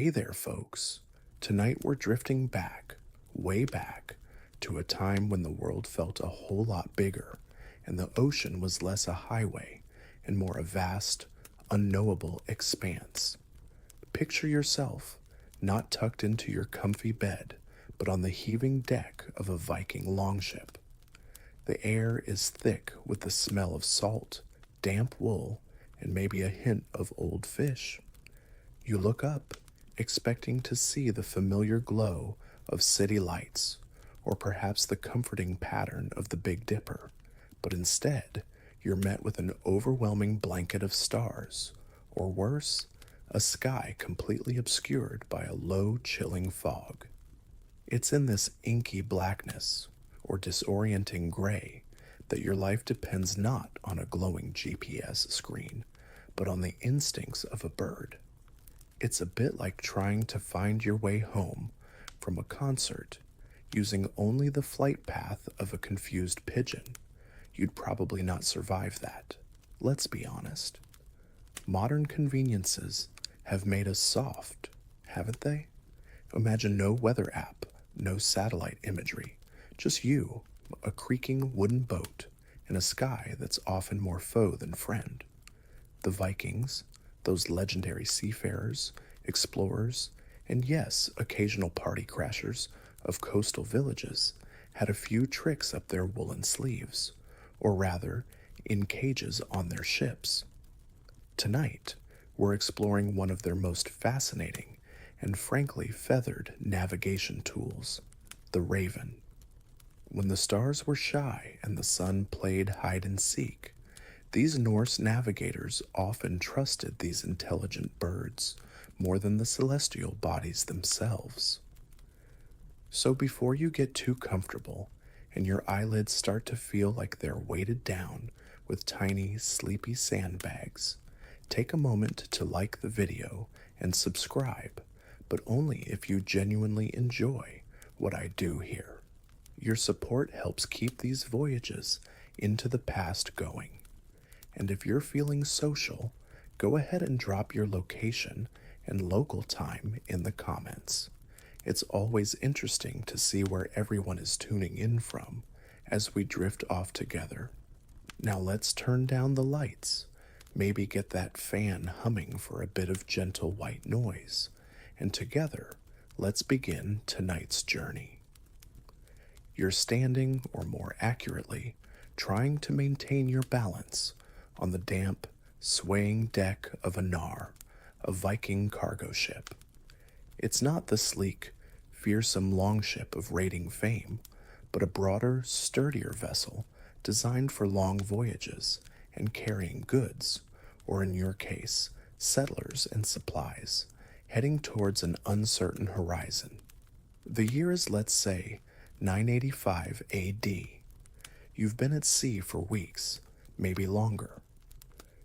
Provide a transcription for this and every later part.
Hey there, folks. Tonight we're drifting back, way back, to a time when the world felt a whole lot bigger and the ocean was less a highway and more a vast, unknowable expanse. Picture yourself not tucked into your comfy bed, but on the heaving deck of a Viking longship. The air is thick with the smell of salt, damp wool, and maybe a hint of old fish. You look up, expecting to see the familiar glow of city lights, or perhaps the comforting pattern of the Big Dipper, but instead, you're met with an overwhelming blanket of stars, or worse, a sky completely obscured by a low, chilling fog. It's in this inky blackness, or disorienting gray, that your life depends not on a glowing GPS screen, but on the instincts of a bird. It's a bit like trying to find your way home from a concert using only the flight path of a confused pigeon. You'd probably not survive that. Let's be honest. Modern conveniences have made us soft, haven't they? Imagine no weather app, no satellite imagery, just you, a creaking wooden boat, and a sky that's often more foe than friend. The Vikings, those legendary seafarers, explorers, and yes, occasional party crashers of coastal villages, had a few tricks up their woolen sleeves, or rather, in cages on their ships. Tonight, we're exploring one of their most fascinating and frankly feathered navigation tools, the Raven. When the stars were shy and the sun played hide and seek, these Norse navigators often trusted these intelligent birds more than the celestial bodies themselves. So before you get too comfortable and your eyelids start to feel like they're weighted down with tiny, sleepy sandbags, take a moment to like the video and subscribe, but only if you genuinely enjoy what I do here. Your support helps keep these voyages into the past going. And if you're feeling social, go ahead and drop your location and local time in the comments. It's always interesting to see where everyone is tuning in from as we drift off together. Now let's turn down the lights, maybe get that fan humming for a bit of gentle white noise, and together, let's begin tonight's journey. You're standing, or more accurately, trying to maintain your balance on the damp, swaying deck of a Nar, a Viking cargo ship. It's not the sleek, fearsome longship of raiding fame, but a broader, sturdier vessel designed for long voyages and carrying goods, or in your case, settlers and supplies, heading towards an uncertain horizon. The year is, let's say, 985 AD. You've been at sea for weeks, maybe longer.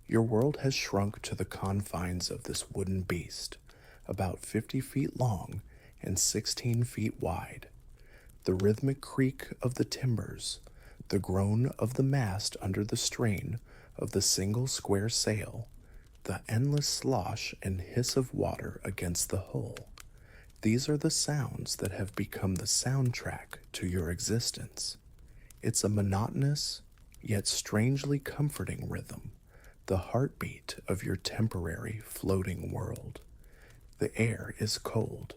Your world has shrunk to the confines of this wooden beast, about 50 feet long and 16 feet wide. The rhythmic creak of the timbers, the groan of the mast under the strain of the single square sail, the endless slosh and hiss of water against the hull. These are the sounds that have become the soundtrack to your existence. It's a monotonous, yet strangely comforting rhythm, the heartbeat of your temporary floating world. The air is cold,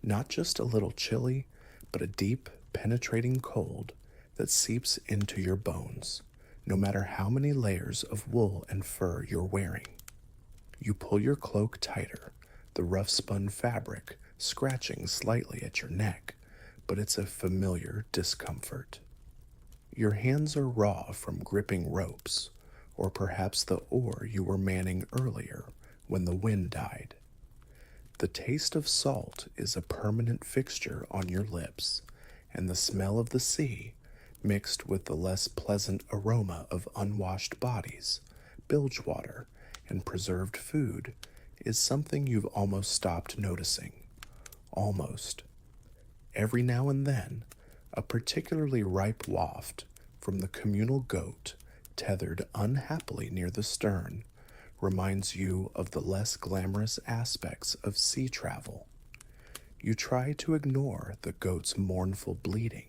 not just a little chilly, but a deep, penetrating cold that seeps into your bones, no matter how many layers of wool and fur you're wearing. You pull your cloak tighter, the rough-spun fabric scratching slightly at your neck, but it's a familiar discomfort. Your hands are raw from gripping ropes, or perhaps the oar you were manning earlier when the wind died. The taste of salt is a permanent fixture on your lips, and the smell of the sea, mixed with the less pleasant aroma of unwashed bodies, bilge water, and preserved food, is something you've almost stopped noticing. Almost. Every now and then, a particularly ripe waft from the communal goat tethered unhappily near the stern reminds you of the less glamorous aspects of sea travel. You try to ignore the goat's mournful bleating.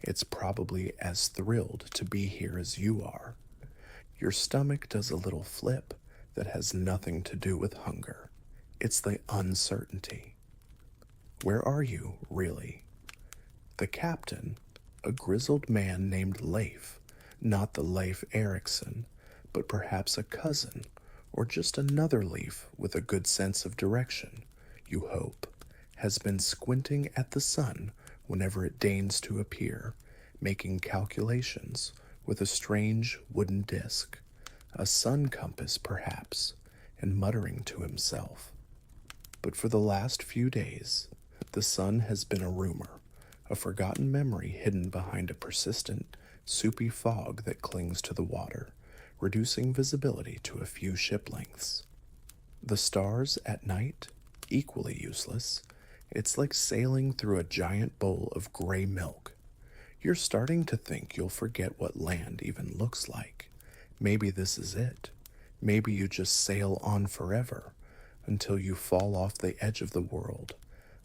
It's probably as thrilled to be here as you are. Your stomach does a little flip that has nothing to do with hunger. It's the uncertainty. Where are you, really? The captain, a grizzled man named Leif, not the Leif Erikson, but perhaps a cousin, or just another Leif with a good sense of direction, you hope, has been squinting at the sun whenever it deigns to appear, making calculations with a strange wooden disc, a sun compass perhaps, and muttering to himself. But for the last few days, the sun has been a rumor, a forgotten memory hidden behind a persistent, soupy fog that clings to the water, reducing visibility to a few ship lengths. The stars at night, equally useless. It's like sailing through a giant bowl of gray milk. You're starting to think you'll forget what land even looks like. Maybe this is it. Maybe you just sail on forever until you fall off the edge of the world.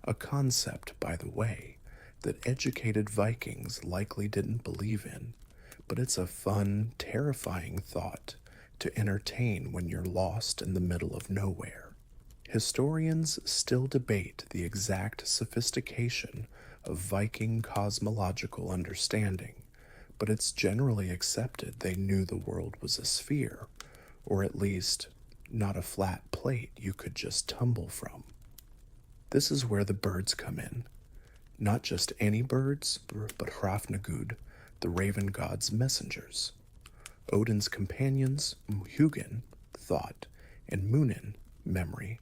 A concept, by the way, that educated Vikings likely didn't believe in, but it's a fun, terrifying thought to entertain when you're lost in the middle of nowhere. Historians still debate the exact sophistication of Viking cosmological understanding, but it's generally accepted they knew the world was a sphere, or at least not a flat plate you could just tumble from. This is where the birds come in. Not just any birds, but Hrafnagud, the raven god's messengers. Odin's companions, Hugin, thought, and Munin, memory,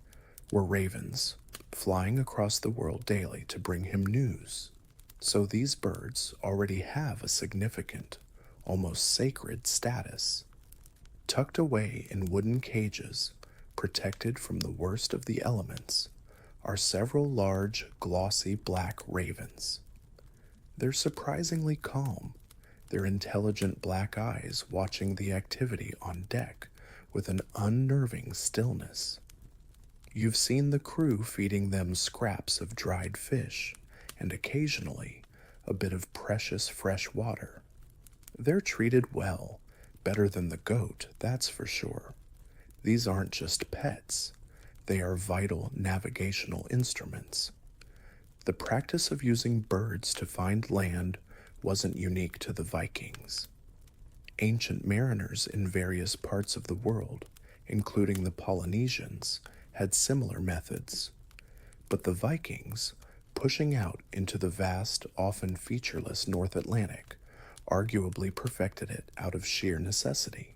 were ravens, flying across the world daily to bring him news. So these birds already have a significant, almost sacred status. Tucked away in wooden cages, protected from the worst of the elements, are several large, glossy black ravens. They're surprisingly calm, their intelligent black eyes watching the activity on deck with an unnerving stillness. You've seen the crew feeding them scraps of dried fish and occasionally a bit of precious fresh water. They're treated well, better than the goat, that's for sure. These aren't just pets. They are vital navigational instruments. The practice of using birds to find land wasn't unique to the Vikings. Ancient mariners in various parts of the world, including the Polynesians, had similar methods. But the Vikings, pushing out into the vast, often featureless North Atlantic, arguably perfected it out of sheer necessity.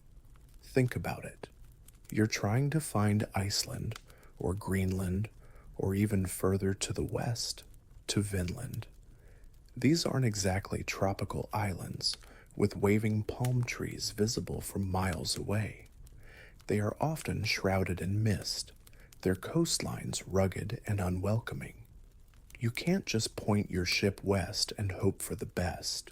Think about it. You're trying to find Iceland, or Greenland, or even further to the west, to Vinland. These aren't exactly tropical islands with waving palm trees visible from miles away. They are often shrouded in mist, their coastlines rugged and unwelcoming. You can't just point your ship west and hope for the best.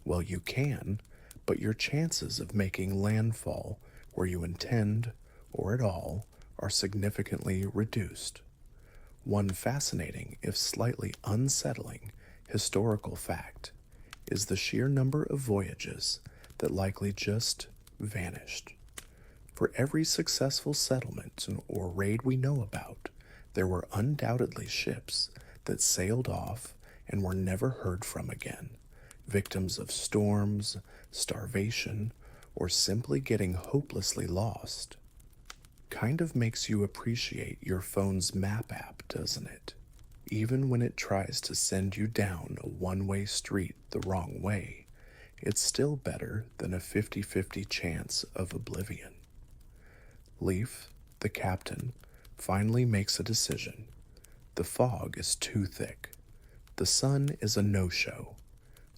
Well, you can, but your chances of making landfall where you intend, or at all, are significantly reduced. One fascinating, if slightly unsettling, historical fact is the sheer number of voyages that likely just vanished. For every successful settlement or raid we know about, there were undoubtedly ships that sailed off and were never heard from again, victims of storms, starvation, or simply getting hopelessly lost. Kind of makes you appreciate your phone's map app, doesn't it? Even when it tries to send you down a one-way street the wrong way, it's still better than a 50-50 chance of oblivion. Leif, the captain, finally makes a decision. The fog is too thick. The sun is a no-show.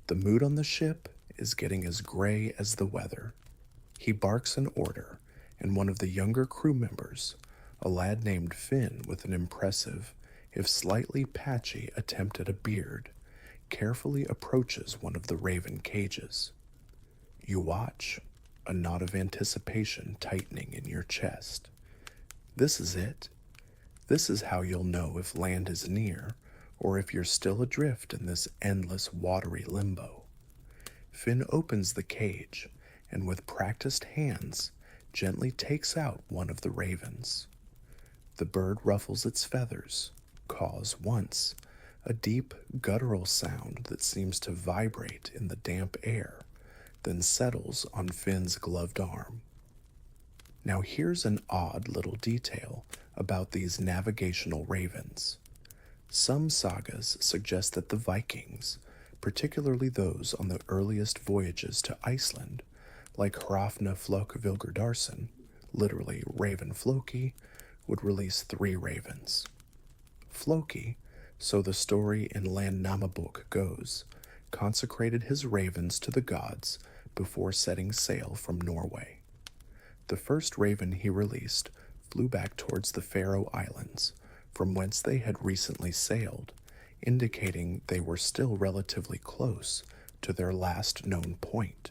The mood on the ship is getting as gray as the weather. He barks an order, and one of the younger crew members, a lad named Finn with an impressive, if slightly patchy attempt at a beard, carefully approaches one of the raven cages. You watch. a knot of anticipation tightening in your chest. This is it. This is how you'll know if land is near or if you're still adrift in this endless watery limbo. Finn opens the cage and with practiced hands gently takes out one of the ravens. The bird ruffles its feathers, caws once, a deep guttural sound that seems to vibrate in the damp air, then settles on Finn's gloved arm. Now here's an odd little detail about these navigational ravens. Some sagas suggest that the Vikings, particularly those on the earliest voyages to Iceland, like Hrafna Flokvilgerdarson, literally Raven Floki, would release 3 ravens. Floki, so the story in Landnámabók goes, consecrated his ravens to the gods before setting sail from Norway. The first raven he released flew back towards the Faroe Islands, from whence they had recently sailed, indicating they were still relatively close to their last known point.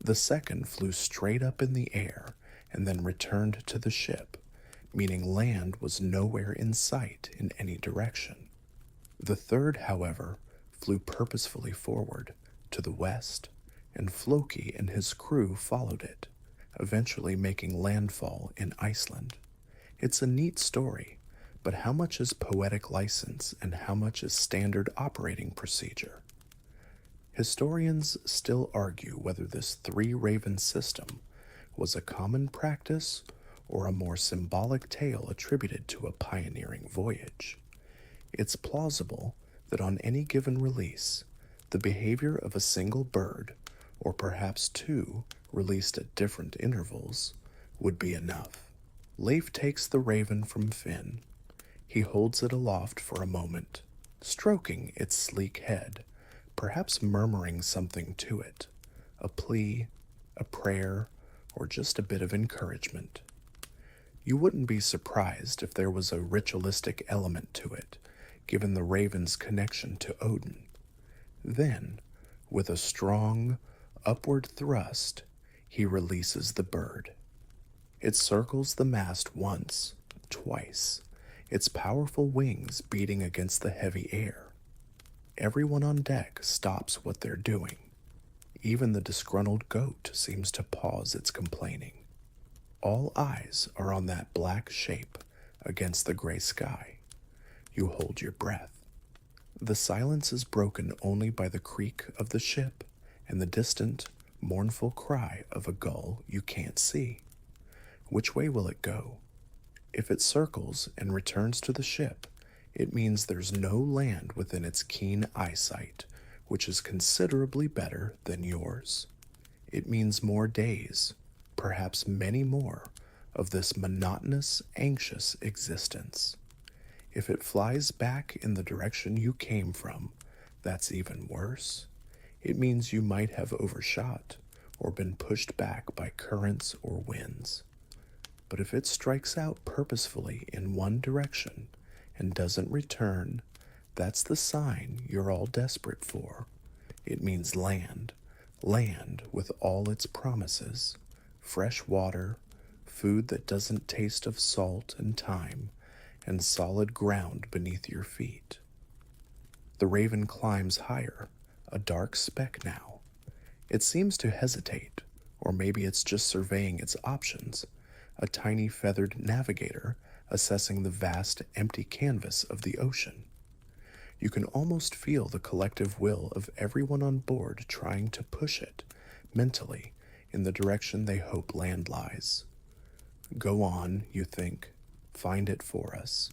The second flew straight up in the air and then returned to the ship, meaning land was nowhere in sight in any direction. The third, however, flew purposefully forward to the west, and Floki and his crew followed it, eventually making landfall in Iceland. It's a neat story, but how much is poetic license and how much is standard operating procedure? Historians still argue whether this 3-raven system was a common practice or a more symbolic tale attributed to a pioneering voyage. It's plausible that on any given release, the behavior of a single bird, or perhaps 2 released at different intervals, would be enough. Leif takes the raven from Finn. He holds it aloft for a moment, stroking its sleek head, perhaps murmuring something to it, a plea, a prayer, or just a bit of encouragement. You wouldn't be surprised if there was a ritualistic element to it, given the raven's connection to Odin. Then, with a strong, upward thrust, he releases the bird. It circles the mast once, twice, its powerful wings beating against the heavy air. Everyone on deck stops what they're doing. Even the disgruntled goat seems to pause its complaining. All eyes are on that black shape against the gray sky. You hold your breath. The silence is broken only by the creak of the ship and the distant, mournful cry of a gull you can't see. Which way will it go? If it circles and returns to the ship, it means there's no land within its keen eyesight, which is considerably better than yours. It means more days, perhaps many more, of this monotonous, anxious existence. If it flies back in the direction you came from, that's even worse. It means you might have overshot or been pushed back by currents or winds. But if it strikes out purposefully in one direction and doesn't return, that's the sign you're all desperate for. It means land, land with all its promises, fresh water, food that doesn't taste of salt and thyme, and solid ground beneath your feet. The raven climbs higher, a dark speck now. It seems to hesitate, or maybe it's just surveying its options, a tiny feathered navigator assessing the vast empty canvas of the ocean. You can almost feel the collective will of everyone on board trying to push it, mentally, in the direction they hope land lies. Go on, you think. Find it for us.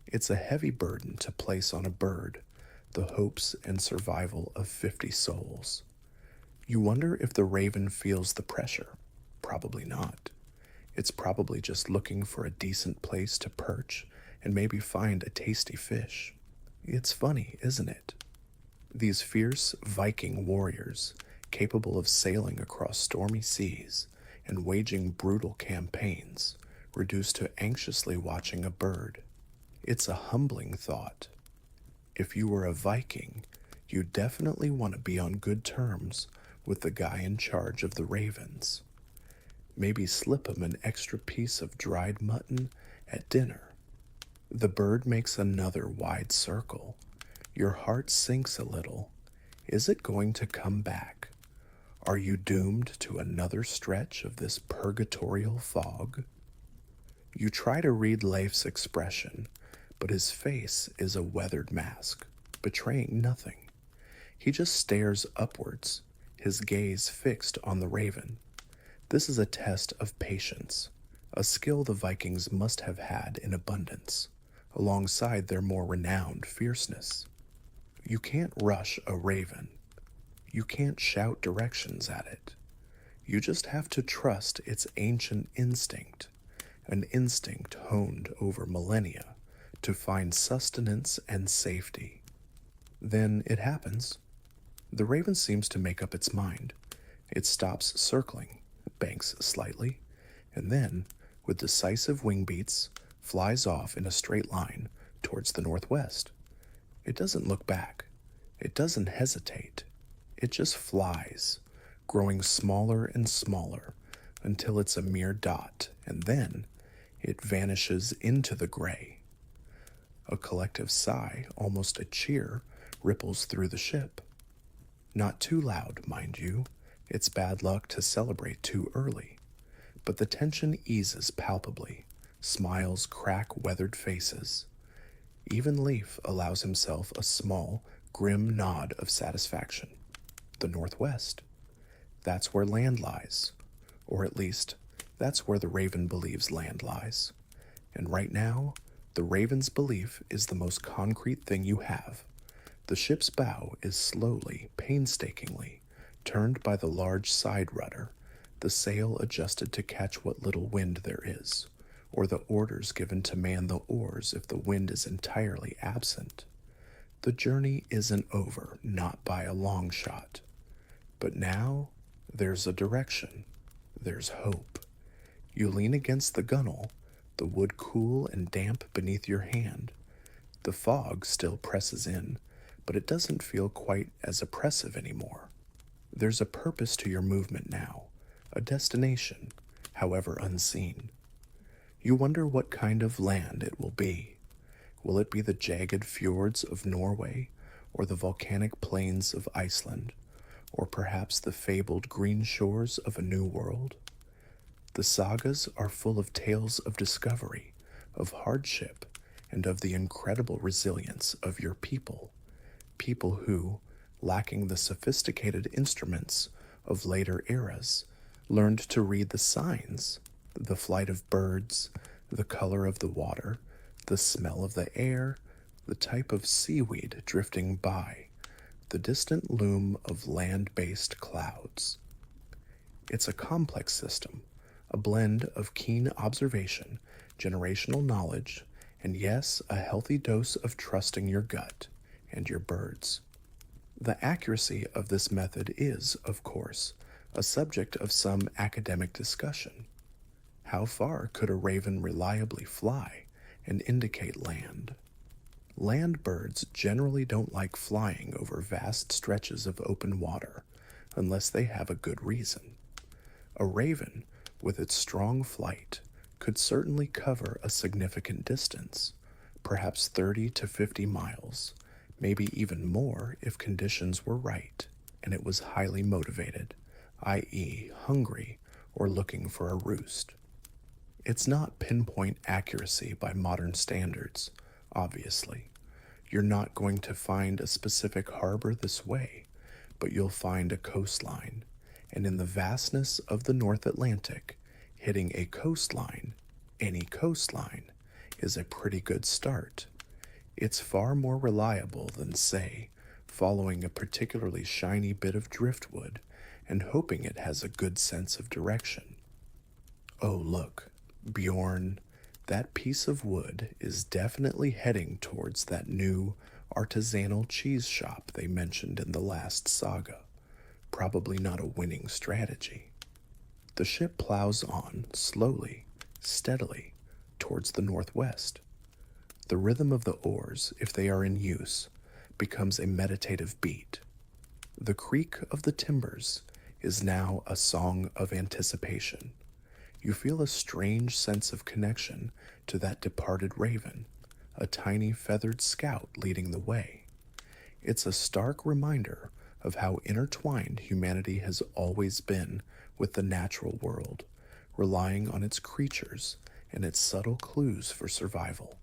It's a heavy burden to place on a bird, the hopes and survival of 50 souls. You wonder if the raven feels the pressure. Probably not. It's probably just looking for a decent place to perch and maybe find a tasty fish. It's funny, isn't it? These fierce Viking warriors, capable of sailing across stormy seas and waging brutal campaigns, reduced to anxiously watching a bird. It's a humbling thought. If you were a Viking, you definitely want to be on good terms with the guy in charge of the ravens. Maybe slip him an extra piece of dried mutton at dinner. The bird makes another wide circle. Your heart sinks a little. Is it going to come back? Are you doomed to another stretch of this purgatorial fog? You try to read Leif's expression, but his face is a weathered mask, betraying nothing. He just stares upwards, his gaze fixed on the raven. This is a test of patience, a skill the Vikings must have had in abundance, alongside their more renowned fierceness. You can't rush a raven. You can't shout directions at it. You just have to trust its ancient instinct, an instinct honed over millennia to find sustenance and safety. Then it happens. The raven seems to make up its mind. It stops circling, banks slightly, and then, with decisive wing beats, flies off in a straight line towards the northwest. It doesn't look back. It doesn't hesitate. It just flies, growing smaller and smaller until it's a mere dot, and then it vanishes into the gray. A collective sigh, almost a cheer, ripples through the ship. Not too loud, mind you. It's bad luck to celebrate too early. But the tension eases palpably. Smiles crack weathered faces. Even Leif allows himself a small, grim nod of satisfaction. The northwest. That's where land lies. Or at least, that's where the raven believes land lies. And right now, the raven's belief is the most concrete thing you have. The ship's bow is slowly, painstakingly, turned by the large side rudder, the sail adjusted to catch what little wind there is, or the orders given to man the oars if the wind is entirely absent. The journey isn't over, not by a long shot. But now, there's a direction. There's hope. You lean against the gunwale, the wood cool and damp beneath your hand. The fog still presses in, but it doesn't feel quite as oppressive anymore. There's a purpose to your movement now, a destination, however unseen. You wonder what kind of land it will be. Will it be the jagged fjords of Norway, or the volcanic plains of Iceland, or perhaps the fabled green shores of a new world? The sagas are full of tales of discovery, of hardship, and of the incredible resilience of your people. People who, lacking the sophisticated instruments of later eras, learned to read the signs, the flight of birds, the color of the water, the smell of the air, the type of seaweed drifting by, the distant loom of land-based clouds. It's a complex system, a blend of keen observation, generational knowledge, and yes, a healthy dose of trusting your gut and your birds. The accuracy of this method is, of course, a subject of some academic discussion. How far could a raven reliably fly and indicate land? Land birds generally don't like flying over vast stretches of open water unless they have a good reason. A raven, with its strong flight, could certainly cover a significant distance, perhaps 30 to 50 miles, maybe even more if conditions were right and it was highly motivated, i.e., hungry or looking for a roost. It's not pinpoint accuracy by modern standards, obviously. You're not going to find a specific harbor this way, but you'll find a coastline, and in the vastness of the North Atlantic, hitting a coastline, any coastline, is a pretty good start. It's far more reliable than, say, following a particularly shiny bit of driftwood and hoping it has a good sense of direction. Oh, look, Bjorn, that piece of wood is definitely heading towards that new artisanal cheese shop they mentioned in the last saga. Probably not a winning strategy. The ship plows on, slowly, steadily, towards the northwest. The rhythm of the oars, if they are in use, becomes a meditative beat. The creak of the timbers is now a song of anticipation. you feel a strange sense of connection to that departed raven, a tiny feathered scout leading the way. It's a stark reminder of how intertwined humanity has always been with the natural world, relying on its creatures and its subtle clues for survival.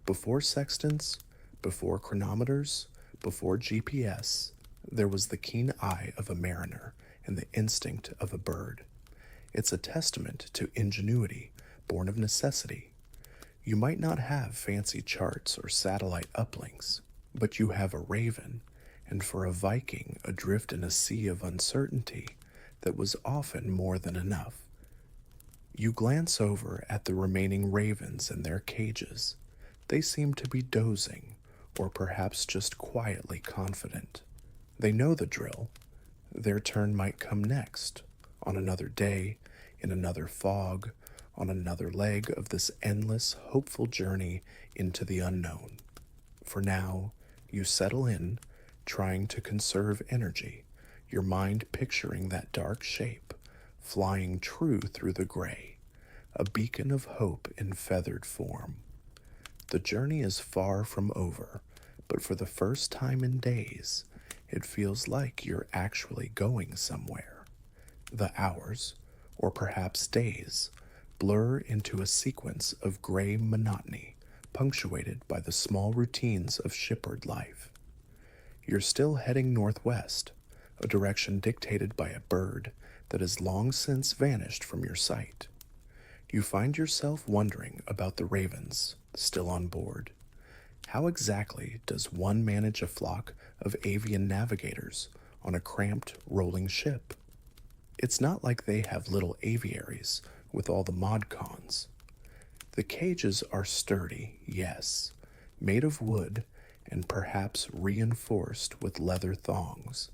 Before sextants, before chronometers, before GPS, there was the keen eye of a mariner and the instinct of a bird. It's a testament to ingenuity born of necessity. You might not have fancy charts or satellite uplinks, but you have a raven, and for a Viking adrift in a sea of uncertainty, that was often more than enough. You glance over at the remaining ravens in their cages. They seem to be dozing, or perhaps just quietly confident. They know the drill. Their turn might come next, on another day, in another fog, on another leg of this endless, hopeful journey into the unknown. For now, you settle in, trying to conserve energy, your mind picturing that dark shape, flying true through the gray, a beacon of hope in feathered form. The journey is far from over, but for the first time in days, it feels like you're actually going somewhere. The hours, or perhaps days, blur into a sequence of gray monotony, punctuated by the small routines of shipward life. You're still heading northwest, a direction dictated by a bird that has long since vanished from your sight. You find yourself wondering about the ravens still on board. How exactly does one manage a flock of avian navigators on a cramped, rolling ship? It's not like they have little aviaries with all the mod cons. The cages are sturdy, yes, made of wood and perhaps reinforced with leather thongs,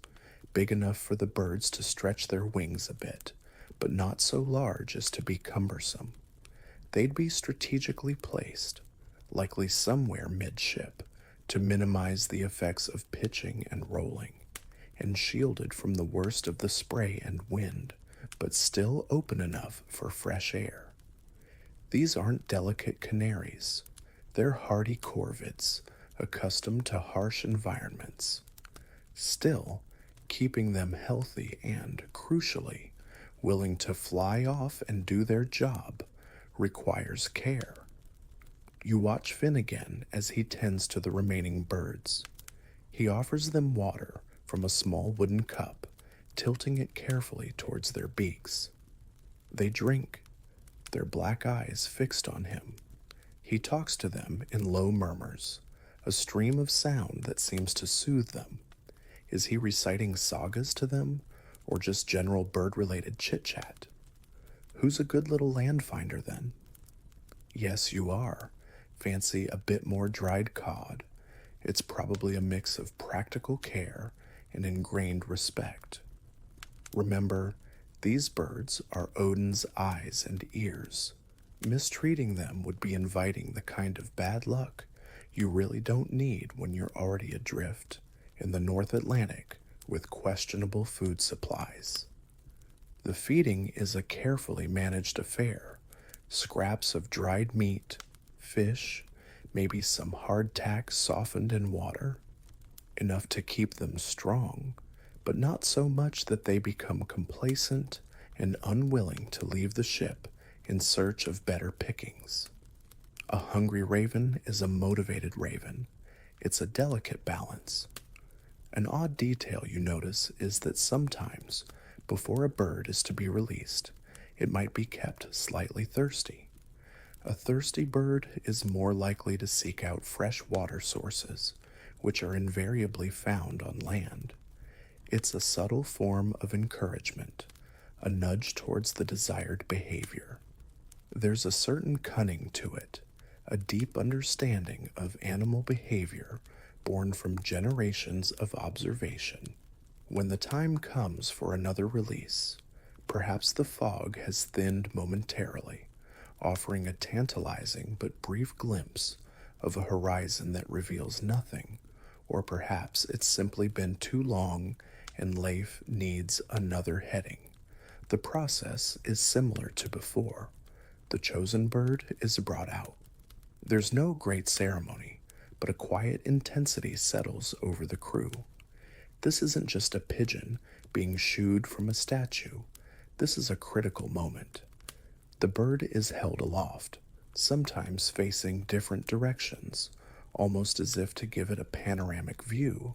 big enough for the birds to stretch their wings a bit, but not so large as to be cumbersome. They'd be strategically placed, likely somewhere midship, to minimize the effects of pitching and rolling, and shielded from the worst of the spray and wind, but still open enough for fresh air. These aren't delicate canaries. They're hardy corvids, accustomed to harsh environments. Still, keeping them healthy and, crucially, willing to fly off and do their job requires care. You watch Finn again as he tends to the remaining birds. He offers them water from a small wooden cup, tilting it carefully towards their beaks. They drink, their black eyes fixed on him. He talks to them in low murmurs, a stream of sound that seems to soothe them. Is he reciting sagas to them, or just general bird-related chit-chat? Who's a good little landfinder, then? Yes, you are. Fancy a bit more dried cod. It's probably a mix of practical care and ingrained respect. Remember, these birds are Odin's eyes and ears. Mistreating them would be inviting the kind of bad luck you really don't need when you're already adrift in the North Atlantic with questionable food supplies. The feeding is a carefully managed affair. Scraps of dried meat, fish, maybe some hardtack softened in water, enough to keep them strong, but not so much that they become complacent and unwilling to leave the ship in search of better pickings. A hungry raven is a motivated raven. It's a delicate balance. An odd detail you notice is that sometimes, before a bird is to be released, it might be kept slightly thirsty. A thirsty bird is more likely to seek out fresh water sources, which are invariably found on land. It's a subtle form of encouragement, a nudge towards the desired behavior. There's a certain cunning to it, a deep understanding of animal behavior born from generations of observation. When the time comes for another release, perhaps the fog has thinned momentarily, offering a tantalizing but brief glimpse of a horizon that reveals nothing, or perhaps it's simply been too long and Leif needs another heading. The process is similar to before. The chosen bird is brought out. There's no great ceremony, but a quiet intensity settles over the crew. This isn't just a pigeon being shooed from a statue. This is a critical moment. The bird is held aloft, sometimes facing different directions, almost as if to give it a panoramic view,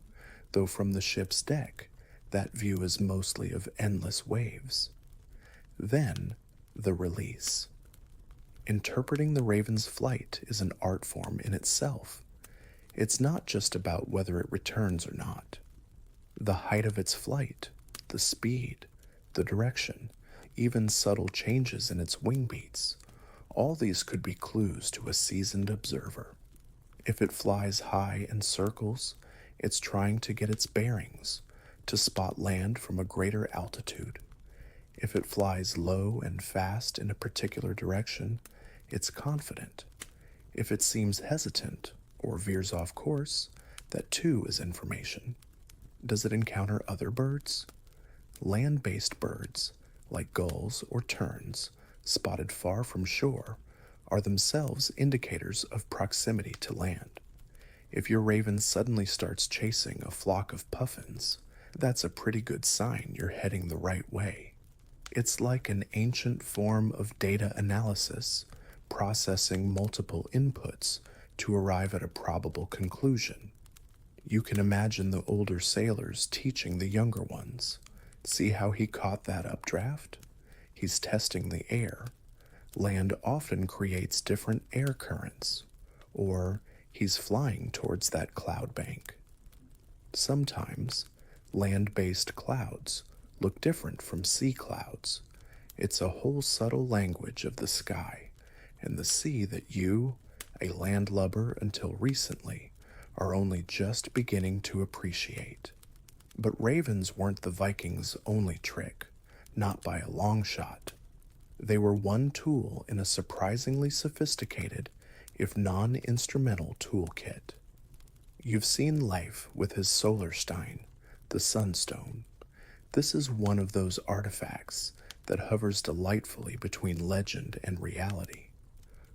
though from the ship's deck, that view is mostly of endless waves. Then, the release. Interpreting the raven's flight is an art form in itself. It's not just about whether it returns or not. The height of its flight, the speed, the direction, even subtle changes in its wing beats, all these could be clues to a seasoned observer. If it flies high and circles, it's trying to get its bearings, to spot land from a greater altitude. If it flies low and fast in a particular direction, it's confident. If it seems hesitant or veers off course, that too is information. Does it encounter other birds? Land-based birds, like gulls or terns, spotted far from shore, are themselves indicators of proximity to land. If your raven suddenly starts chasing a flock of puffins, that's a pretty good sign you're heading the right way. It's like an ancient form of data analysis, processing multiple inputs to arrive at a probable conclusion. You can imagine the older sailors teaching the younger ones. See how he caught that updraft? He's testing the air. Land often creates different air currents. Or he's flying towards that cloud bank. Sometimes, land-based clouds look different from sea clouds. It's a whole subtle language of the sky and the sea that you, a landlubber until recently, are only just beginning to appreciate. But ravens weren't the Vikings' only trick, not by a long shot. They were one tool in a surprisingly sophisticated, if non-instrumental toolkit. You've seen Leif with his Solarstein, the Sunstone. This is one of those artifacts that hovers delightfully between legend and reality.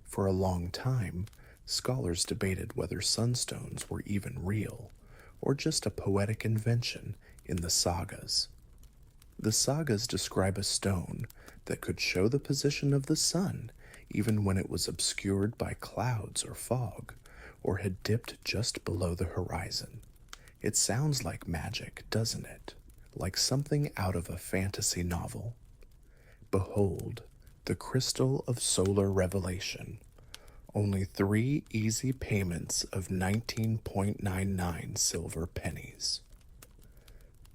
For a long time, scholars debated whether sunstones were even real, or just a poetic invention in the sagas. The sagas describe a stone that could show the position of the sun even when it was obscured by clouds or fog, or had dipped just below the horizon. It sounds like magic, doesn't it? Like something out of a fantasy novel. Behold, the crystal of solar revelation. Only 3 easy payments of 19.99 silver pennies.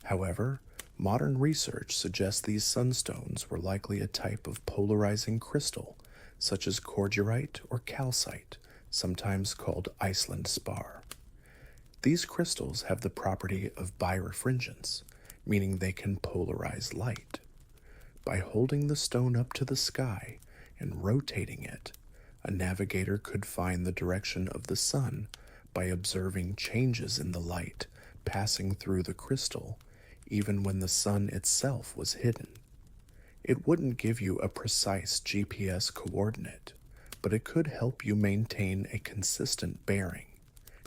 However, modern research suggests these sunstones were likely a type of polarizing crystal, such as cordierite or calcite, sometimes called Iceland spar. These crystals have the property of birefringence, meaning they can polarize light. By holding the stone up to the sky and rotating it, a navigator could find the direction of the sun by observing changes in the light passing through the crystal, even when the sun itself was hidden. It wouldn't give you a precise GPS coordinate, but it could help you maintain a consistent bearing,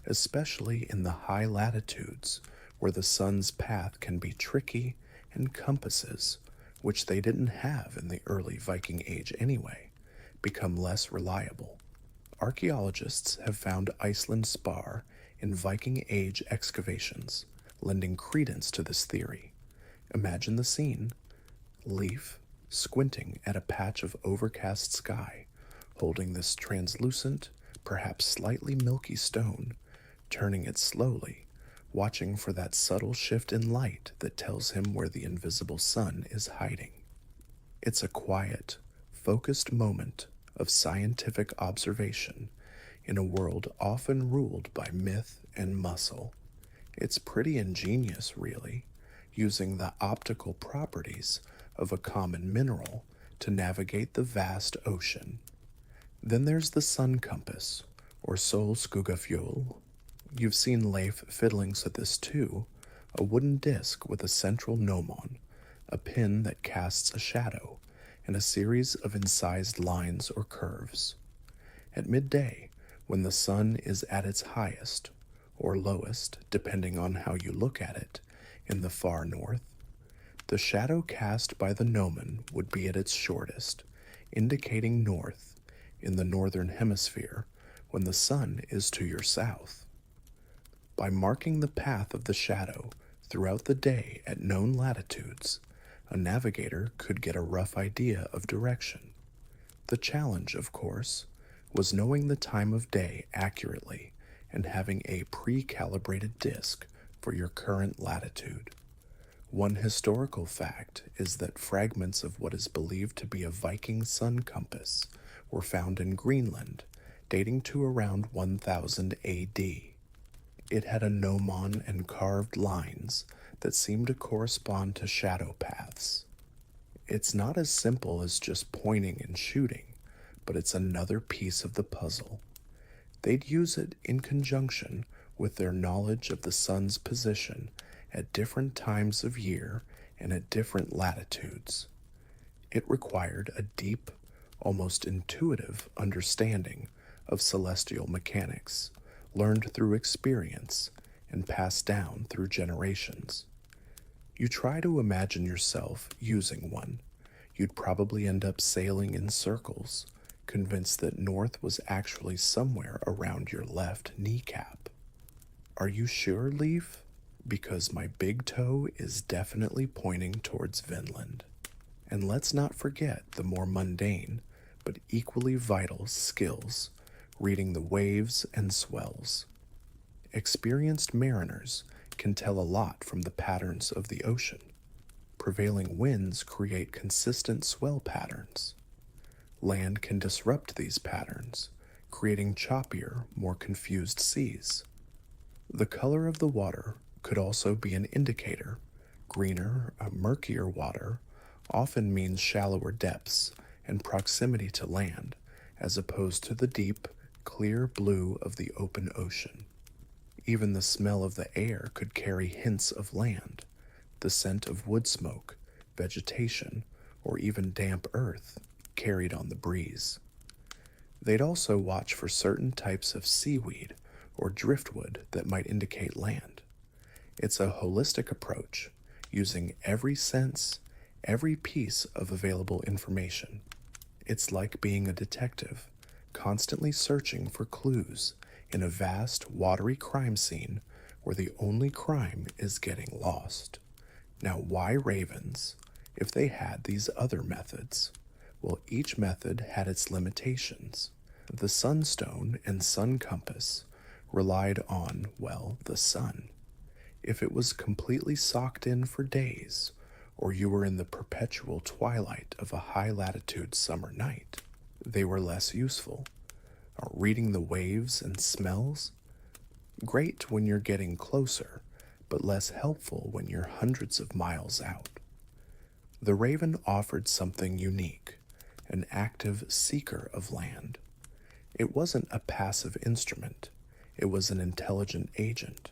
especially in the high latitudes where the sun's path can be tricky and compasses, which they didn't have in the early Viking Age anyway, become less reliable. Archaeologists have found Iceland spar in Viking Age excavations, lending credence to this theory. Imagine the scene. Leif, squinting at a patch of overcast sky, holding this translucent, perhaps slightly milky stone, turning it slowly, watching for that subtle shift in light that tells him where the invisible sun is hiding. It's a quiet, focused moment of scientific observation in a world often ruled by myth and muscle. It's pretty ingenious, really, using the optical properties of a common mineral to navigate the vast ocean. Then there's the sun compass, or solskugafjol. You've seen Leif fiddling with this too, a wooden disc with a central gnomon, a pin that casts a shadow, and a series of incised lines or curves. At midday, when the sun is at its highest, or lowest, depending on how you look at it, in the far north, the shadow cast by the gnomon would be at its shortest, indicating north in the northern hemisphere when the sun is to your south. By marking the path of the shadow throughout the day at known latitudes, a navigator could get a rough idea of direction. The challenge, of course, was knowing the time of day accurately and having a pre-calibrated disk for your current latitude. One historical fact is that fragments of what is believed to be a Viking sun compass were found in Greenland, dating to around 1000 AD. It had a gnomon and carved lines that seemed to correspond to shadow paths. It's not as simple as just pointing and shooting, but it's another piece of the puzzle. They'd use it in conjunction with their knowledge of the sun's position at different times of year and at different latitudes. It required a deep, almost intuitive understanding of celestial mechanics, learned through experience and passed down through generations. You try to imagine yourself using one, you'd probably end up sailing in circles, convinced that north was actually somewhere around your left kneecap. Are you sure, Leaf? Because my big toe is definitely pointing towards Vinland. And let's not forget the more mundane, but equally vital skills, reading the waves and swells. Experienced mariners can tell a lot from the patterns of the ocean. Prevailing winds create consistent swell patterns. Land can disrupt these patterns, creating choppier, more confused seas. The color of the water could also be an indicator. Greener, murkier water often means shallower depths and proximity to land, as opposed to the deep, clear blue of the open ocean. Even the smell of the air could carry hints of land, the scent of wood smoke, vegetation, or even damp earth carried on the breeze. They'd also watch for certain types of seaweed or driftwood that might indicate land. It's a holistic approach, using every sense, every piece of available information. It's like being a detective, constantly searching for clues in a vast, watery crime scene where the only crime is getting lost. Now, why ravens if they had these other methods? Well, each method had its limitations. The sunstone and sun compass relied on, well, the sun. If it was completely socked in for days, or you were in the perpetual twilight of a high-latitude summer night, they were less useful. Reading the waves and smells? Great when you're getting closer, but less helpful when you're hundreds of miles out. The raven offered something unique, an active seeker of land. It wasn't a passive instrument, it was an intelligent agent.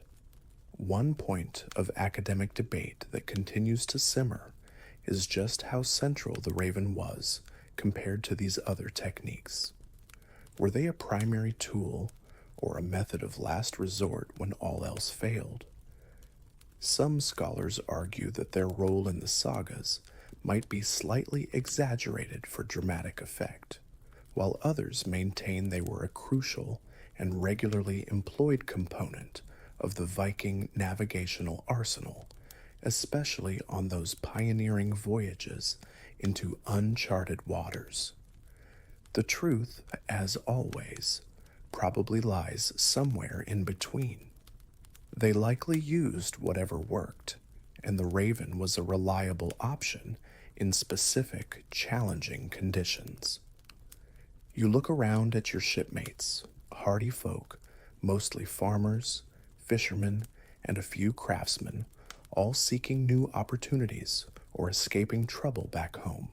One point of academic debate that continues to simmer is just how central the raven was compared to these other techniques. Were they a primary tool or a method of last resort when all else failed? Some scholars argue that their role in the sagas might be slightly exaggerated for dramatic effect, while others maintain they were a crucial and regularly employed component of the Viking navigational arsenal, especially on those pioneering voyages into uncharted waters. The truth, as always, probably lies somewhere in between. They likely used whatever worked, and the raven was a reliable option in specific, challenging conditions. You look around at your shipmates, hardy folk, mostly farmers, fishermen, and a few craftsmen, all seeking new opportunities or escaping trouble back home.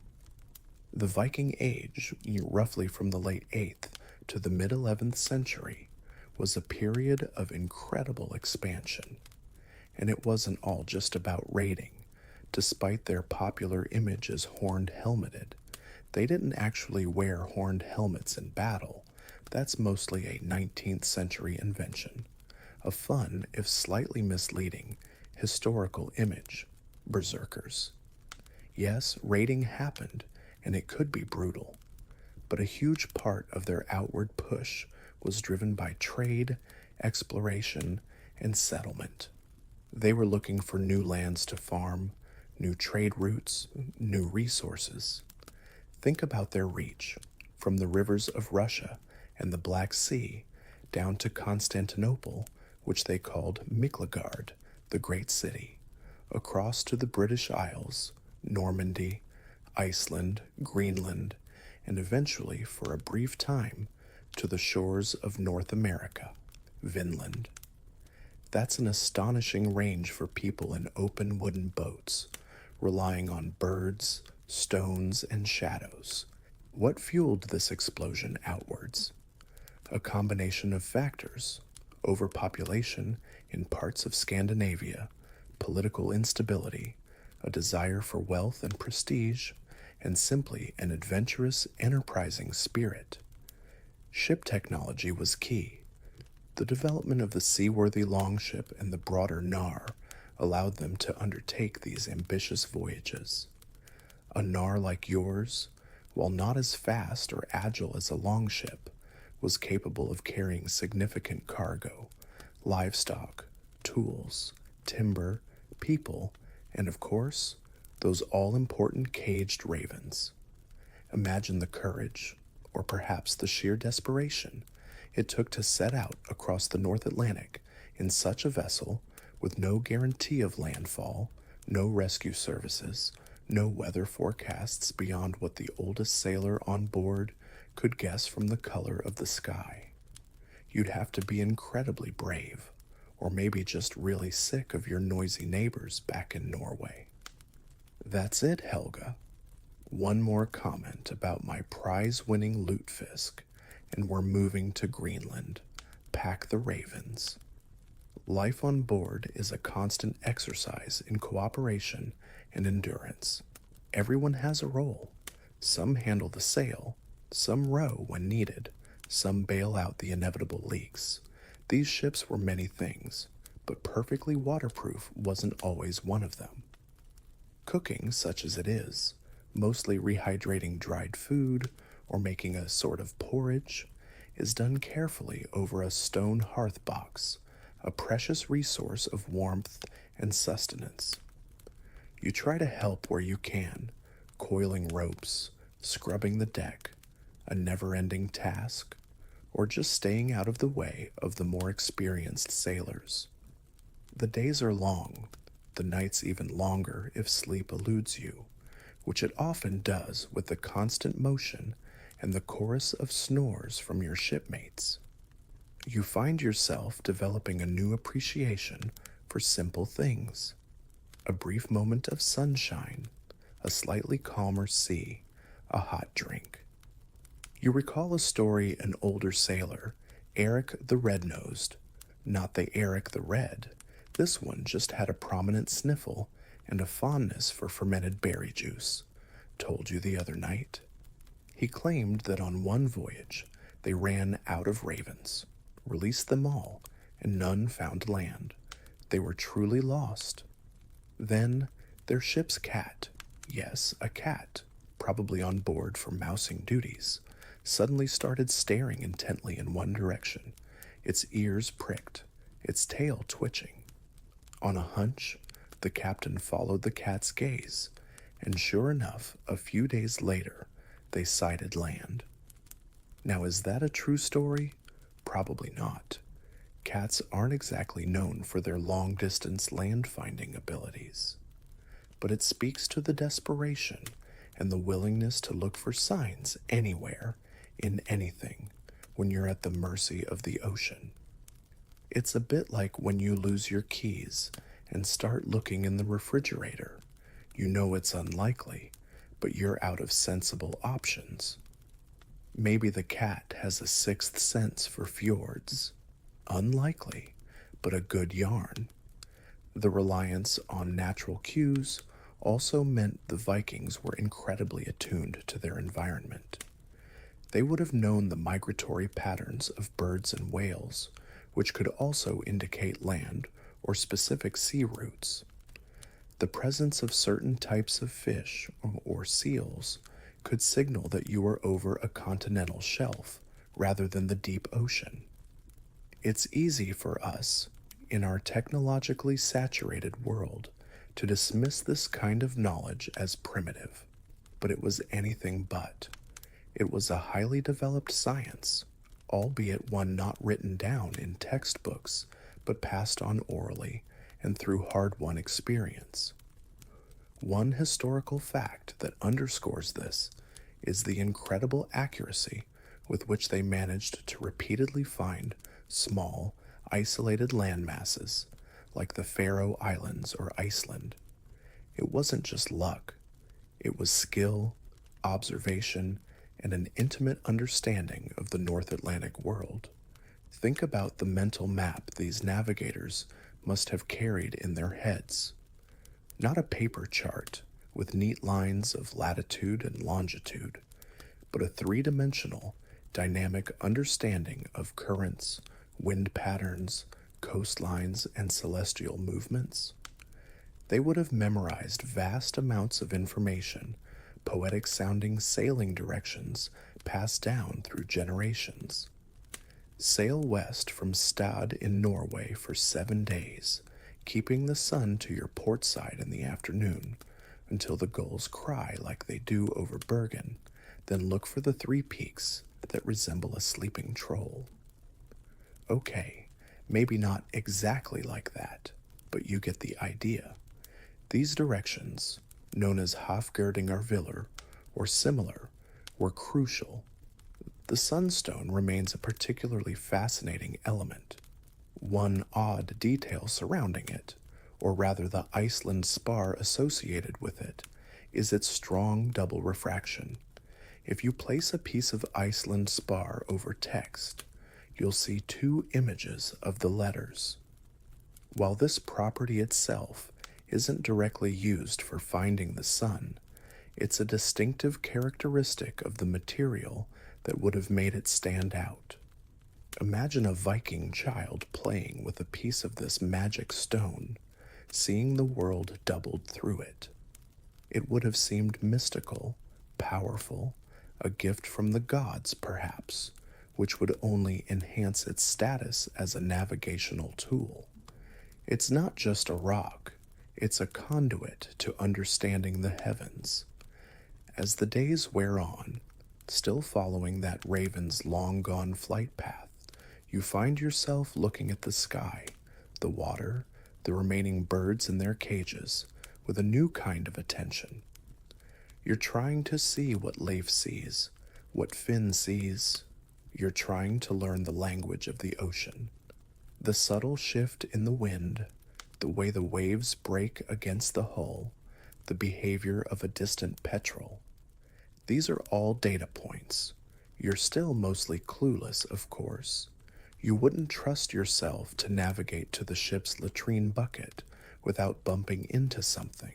The Viking Age, roughly from the late 8th to the mid-11th century, was a period of incredible expansion. And it wasn't all just about raiding, Despite their popular image as horned helmeted, they didn't actually wear horned helmets in battle. That's mostly a 19th century invention. A fun, if slightly misleading, historical image. Berserkers. Yes, raiding happened, and it could be brutal, but a huge part of their outward push was driven by trade, exploration, and settlement. They were looking for new lands to farm, new trade routes, new resources. Think about their reach, from the rivers of Russia and the Black Sea down to Constantinople, which they called Miklagard, the great city, across to the British Isles, Normandy, Iceland, Greenland, and eventually, for a brief time, to the shores of North America, Vinland. That's an astonishing range for people in open wooden boats, relying on birds, stones, and shadows. What fueled this explosion outwards? A combination of factors: overpopulation in parts of Scandinavia, political instability, a desire for wealth and prestige, and simply an adventurous, enterprising spirit. Ship technology was key. The development of the seaworthy longship and the broader Nar allowed them to undertake these ambitious voyages. A Nar like yours, while not as fast or agile as a longship, was capable of carrying significant cargo, livestock, tools, timber, people, and of course, those all-important caged ravens. Imagine the courage, or perhaps the sheer desperation, it took to set out across the North Atlantic in such a vessel with no guarantee of landfall, no rescue services, no weather forecasts beyond what the oldest sailor on board could guess from the color of the sky. You'd have to be incredibly brave, or maybe just really sick of your noisy neighbors back in Norway. That's it, Helga. One more comment about my prize-winning lutefisk, and we're moving to Greenland. Pack the ravens. Life on board is a constant exercise in cooperation and endurance. Everyone has a role. Some handle the sail, some row when needed, some bail out the inevitable leaks. These ships were many things, but perfectly waterproof wasn't always one of them. Cooking, such as it is, mostly rehydrating dried food or making a sort of porridge, is done carefully over a stone hearth box, a precious resource of warmth and sustenance. You try to help where you can, coiling ropes, scrubbing the deck, a never-ending task, or just staying out of the way of the more experienced sailors. The days are long, the nights even longer if sleep eludes you, which it often does with the constant motion and the chorus of snores from your shipmates. You find yourself developing a new appreciation for simple things. A brief moment of sunshine, a slightly calmer sea, a hot drink. You recall a story an older sailor, Eric the Red-Nosed, not the Eric the Red. This one just had a prominent sniffle and a fondness for fermented berry juice, told you the other night. He claimed that on one voyage they ran out of ravens, released them all, and none found land. They were truly lost. Then their ship's cat, yes, a cat, probably on board for mousing duties, suddenly started staring intently in one direction, its ears pricked, its tail twitching. On a hunch, the captain followed the cat's gaze, and sure enough, a few days later, they sighted land. Now, is that a true story? Probably not. Cats aren't exactly known for their long-distance land-finding abilities. But it speaks to the desperation and the willingness to look for signs anywhere, in anything, when you're at the mercy of the ocean. It's a bit like when you lose your keys and start looking in the refrigerator. You know it's unlikely, but you're out of sensible options. Maybe the cat has a sixth sense for fjords. Unlikely, but a good yarn. The reliance on natural cues also meant the Vikings were incredibly attuned to their environment. They would have known the migratory patterns of birds and whales, which could also indicate land or specific sea routes. The presence of certain types of fish or seals could signal that you were over a continental shelf rather than the deep ocean. It's easy for us, in our technologically saturated world, to dismiss this kind of knowledge as primitive, but it was anything but. It was a highly developed science, albeit one not written down in textbooks, but passed on orally and through hard-won experience. One historical fact that underscores this is the incredible accuracy with which they managed to repeatedly find small, isolated landmasses like the Faroe Islands or Iceland. It wasn't just luck, it was skill, observation, and an intimate understanding of the North Atlantic world. Think about the mental map these navigators must have carried in their heads. Not a paper chart with neat lines of latitude and longitude, but a three-dimensional, dynamic understanding of currents, wind patterns, coastlines, and celestial movements. They would have memorized vast amounts of information, poetic-sounding sailing directions passed down through generations. Sail west from Stad in Norway for 7 days, keeping the sun to your port side in the afternoon until the gulls cry like they do over Bergen, then look for the 3 peaks that resemble a sleeping troll. Okay, maybe not exactly like that, but you get the idea. These directions, known as Hafgjörðingarvillur or similar, were crucial. The sunstone remains a particularly fascinating element. One odd detail surrounding it, or rather the Iceland spar associated with it, is its strong double refraction. If you place a piece of Iceland spar over text, you'll see 2 images of the letters. While this property itself isn't directly used for finding the sun, it's a distinctive characteristic of the material that would have made it stand out. Imagine a Viking child playing with a piece of this magic stone, seeing the world doubled through it. It would have seemed mystical, powerful, a gift from the gods, perhaps, which would only enhance its status as a navigational tool. It's not just a rock, it's a conduit to understanding the heavens. As the days wear on, still following that raven's long-gone flight path, you find yourself looking at the sky, the water, the remaining birds in their cages, with a new kind of attention. You're trying to see what Leif sees, what Finn sees. You're trying to learn the language of the ocean. The subtle shift in the wind, the way the waves break against the hull, the behavior of a distant petrel. These are all data points. You're still mostly clueless, of course. You wouldn't trust yourself to navigate to the ship's latrine bucket without bumping into something.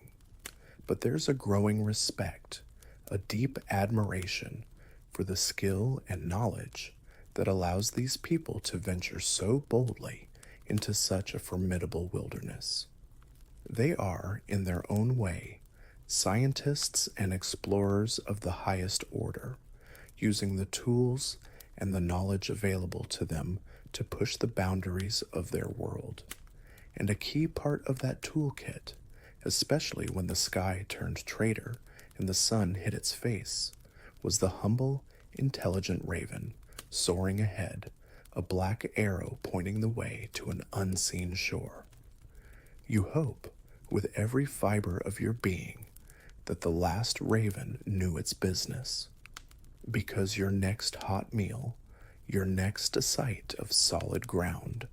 But there's a growing respect, a deep admiration for the skill and knowledge that allows these people to venture so boldly into such a formidable wilderness. They are, in their own way, scientists and explorers of the highest order, using the tools and the knowledge available to them to push the boundaries of their world. And a key part of that toolkit, especially when the sky turned traitor and the sun hit its face, was the humble, intelligent raven soaring ahead, a black arrow pointing the way to an unseen shore. You hope, with every fiber of your being, that the last raven knew its business, because your next hot meal, your next sight of solid ground,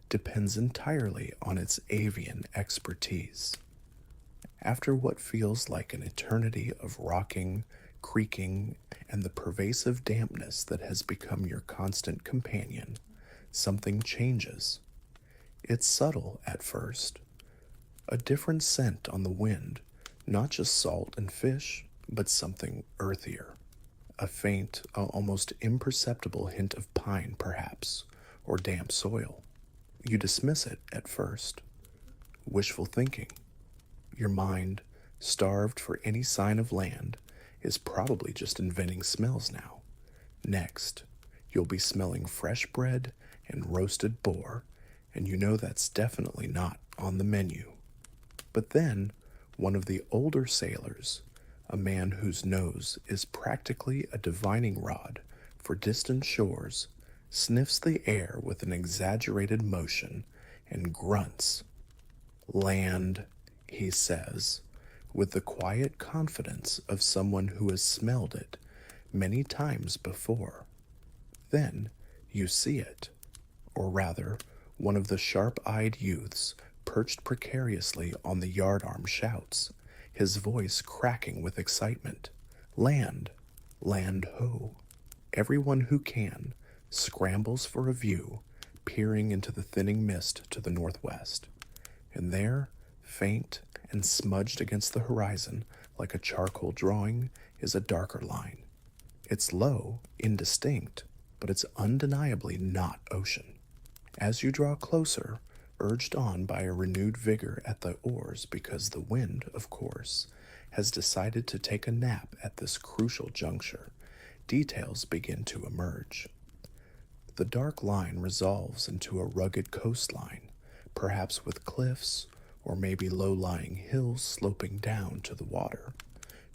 depends entirely on its avian expertise. After what feels like an eternity of rocking, creaking, and the pervasive dampness that has become your constant companion, something changes. It's subtle at first. A different scent on the wind, Not just salt and fish, but something earthier. A faint, almost imperceptible hint of pine, perhaps, or damp soil. You dismiss it at first. Wishful thinking. Your mind, starved for any sign of land, is probably just inventing smells now. Next, you'll be smelling fresh bread and roasted boar, and you know that's definitely not on the menu. But then, one of the older sailors, a man whose nose is practically a divining rod for distant shores, sniffs the air with an exaggerated motion and grunts. Land, he says, with the quiet confidence of someone who has smelled it many times before. Then you see it, or rather, one of the sharp-eyed youths perched precariously on the yardarm shouts, his voice cracking with excitement. Land, land ho. Everyone who can scrambles for a view, peering into the thinning mist to the northwest. And there, faint and smudged against the horizon like a charcoal drawing, is a darker line. It's low, indistinct, but it's undeniably not ocean. As you draw closer, urged on by a renewed vigor at the oars because the wind, of course, has decided to take a nap at this crucial juncture, details begin to emerge. The dark line resolves into a rugged coastline, perhaps with cliffs or maybe low-lying hills sloping down to the water.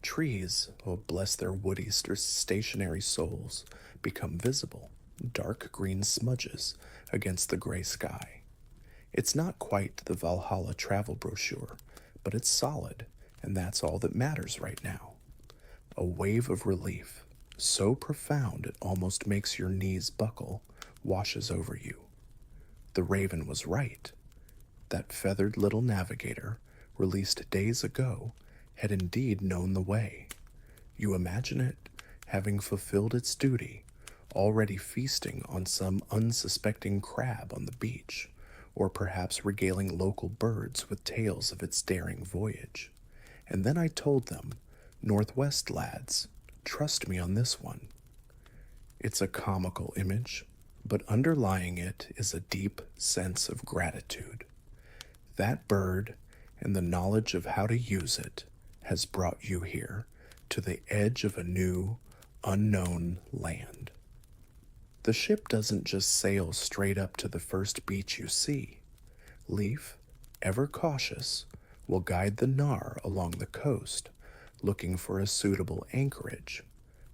Trees, oh bless their woody stationary souls, become visible, dark green smudges against the gray sky. It's not quite the Valhalla travel brochure, but it's solid, and that's all that matters right now. A wave of relief, so profound it almost makes your knees buckle, washes over you. The Raven was right. That feathered little navigator, released days ago, had indeed known the way. You imagine it, having fulfilled its duty, already feasting on some unsuspecting crab on the beach, or perhaps regaling local birds with tales of its daring voyage. And then I told them, Northwest lads, trust me on this one. It's a comical image, but underlying it is a deep sense of gratitude. That bird, and the knowledge of how to use it, has brought you here, to the edge of a new, unknown land. The ship doesn't just sail straight up to the first beach you see. Leaf, ever cautious, will guide the Nar along the coast, looking for a suitable anchorage,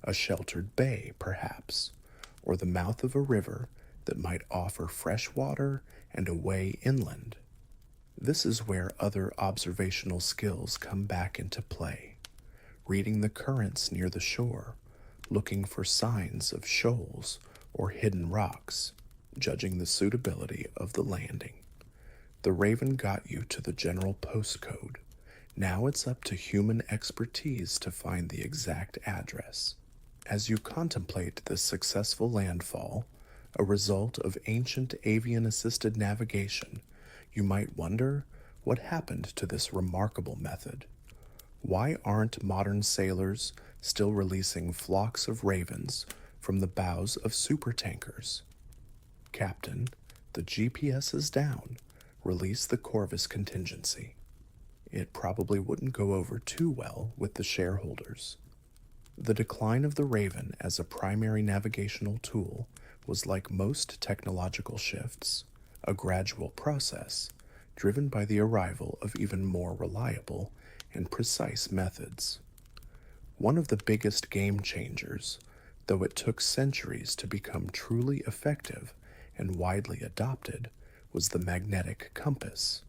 a sheltered bay, perhaps, or the mouth of a river that might offer fresh water and a way inland. This is where other observational skills come back into play. Reading the currents near the shore, looking for signs of shoals or hidden rocks, judging the suitability of the landing. The Raven got you to the general postcode. Now it's up to human expertise to find the exact address. As you contemplate this successful landfall, a result of ancient avian-assisted navigation, you might wonder what happened to this remarkable method. Why aren't modern sailors still releasing flocks of ravens from the bows of supertankers? Captain, the GPS is down. Release the Corvus contingency. It probably wouldn't go over too well with the shareholders. The decline of the Raven as a primary navigational tool was like most technological shifts, a gradual process driven by the arrival of even more reliable and precise methods. One of the biggest game changers, though it took centuries to become truly effective and widely adopted, was the magnetic compass.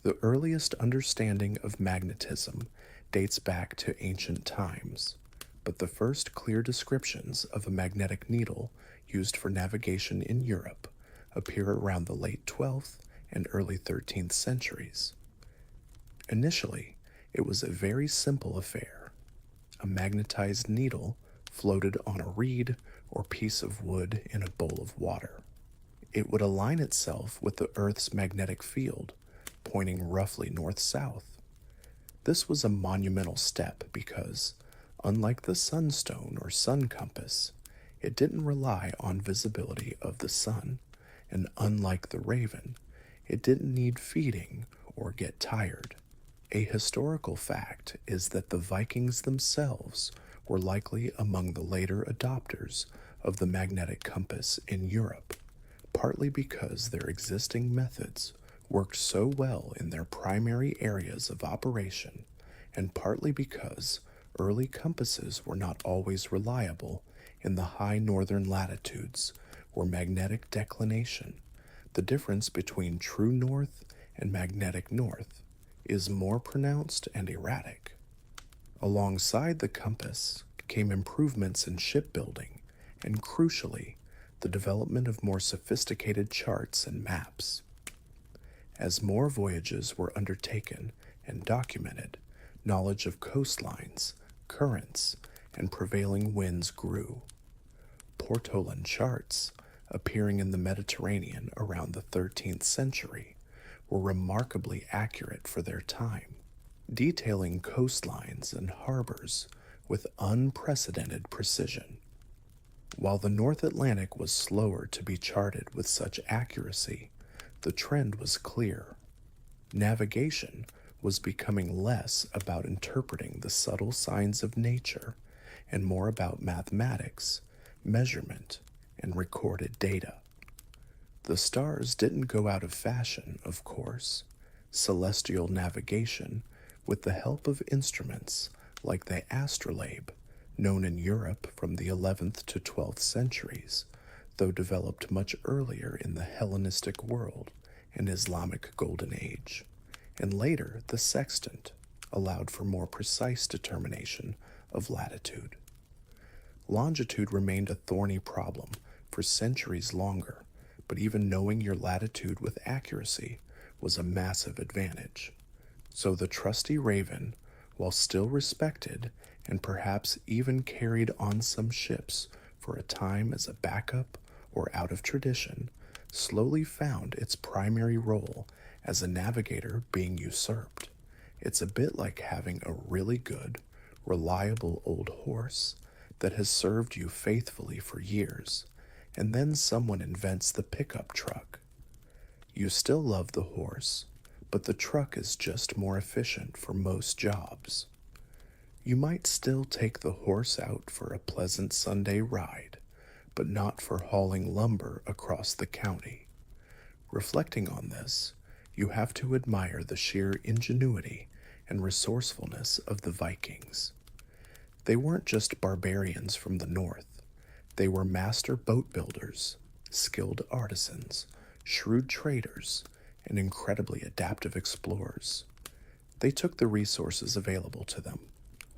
The earliest understanding of magnetism dates back to ancient times, but the first clear descriptions of a magnetic needle used for navigation in Europe appear around the late 12th and early 13th centuries. Initially, it was a very simple affair. A magnetized needle floated on a reed or piece of wood in a bowl of water. It would align itself with the Earth's magnetic field, pointing roughly north-south. This was a monumental step because, unlike the sunstone or sun compass, it didn't rely on visibility of the sun, and unlike the raven, it didn't need feeding or get tired. A historical fact is that the Vikings themselves were likely among the later adopters of the magnetic compass in Europe, partly because their existing methods worked so well in their primary areas of operation, and partly because early compasses were not always reliable in the high northern latitudes where magnetic declination, the difference between true north and magnetic north, is more pronounced and erratic. Alongside the compass came improvements in shipbuilding and, crucially, the development of more sophisticated charts and maps. As more voyages were undertaken and documented, knowledge of coastlines, currents, and prevailing winds grew. Portolan charts, appearing in the Mediterranean around the 13th century, were remarkably accurate for their time, detailing coastlines and harbors with unprecedented precision. While the North Atlantic was slower to be charted with such accuracy, the trend was clear. Navigation was becoming less about interpreting the subtle signs of nature and more about mathematics, measurement, and recorded data. The stars didn't go out of fashion, of course. Celestial navigation, with the help of instruments like the astrolabe, known in Europe from the 11th to 12th centuries, though developed much earlier in the Hellenistic world and Islamic Golden Age, and later the sextant, allowed for more precise determination of latitude. Longitude remained a thorny problem for centuries longer, but even knowing your latitude with accuracy was a massive advantage. So the trusty raven, while still respected and perhaps even carried on some ships for a time as a backup or out of tradition, slowly found its primary role as a navigator being usurped. It's a bit like having a really good, reliable old horse that has served you faithfully for years, and then someone invents the pickup truck. You still love the horse, but the truck is just more efficient for most jobs. You might still take the horse out for a pleasant Sunday ride, but not for hauling lumber across the county. Reflecting on this, you have to admire the sheer ingenuity and resourcefulness of the Vikings. They weren't just barbarians from the north. They were master boat builders, skilled artisans, shrewd traders, and incredibly adaptive explorers. They took the resources available to them: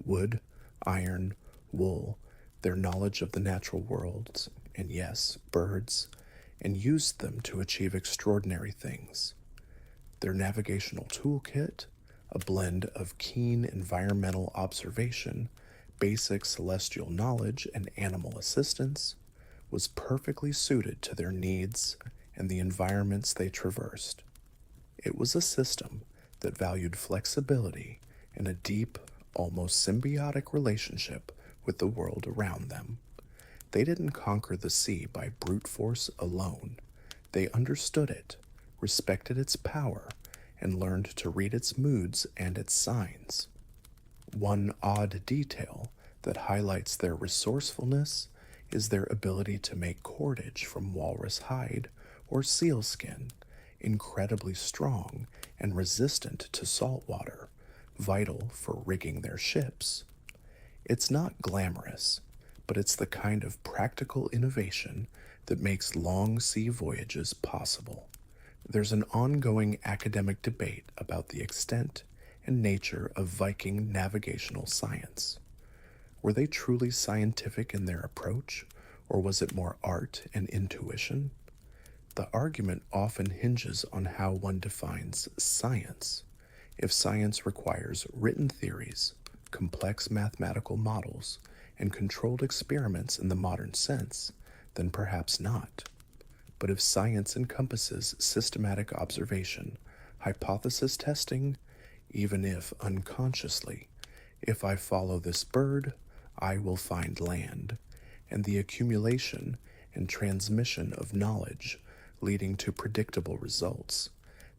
wood, iron, wool, their knowledge of the natural worlds, and yes, birds, and used them to achieve extraordinary things. Their navigational toolkit, a blend of keen environmental observation, basic celestial knowledge, and animal assistance, was perfectly suited to their needs and the environments they traversed. It was a system that valued flexibility and a deep, almost symbiotic relationship with the world around them. They didn't conquer the sea by brute force alone. They understood it, respected its power, and learned to read its moods and its signs. One odd detail that highlights their resourcefulness is their ability to make cordage from walrus hide or sealskin, incredibly strong and resistant to salt water, vital for rigging their ships. It's not glamorous, but it's the kind of practical innovation that makes long sea voyages possible. There's an ongoing academic debate about the extent and nature of Viking navigational science. Were they truly scientific in their approach, or was it more art and intuition? The argument often hinges on how one defines science. If science requires written theories, complex mathematical models, and controlled experiments in the modern sense, then perhaps not. But if science encompasses systematic observation, hypothesis testing, even if unconsciously. If I follow this bird, I will find land, and the accumulation and transmission of knowledge leading to predictable results,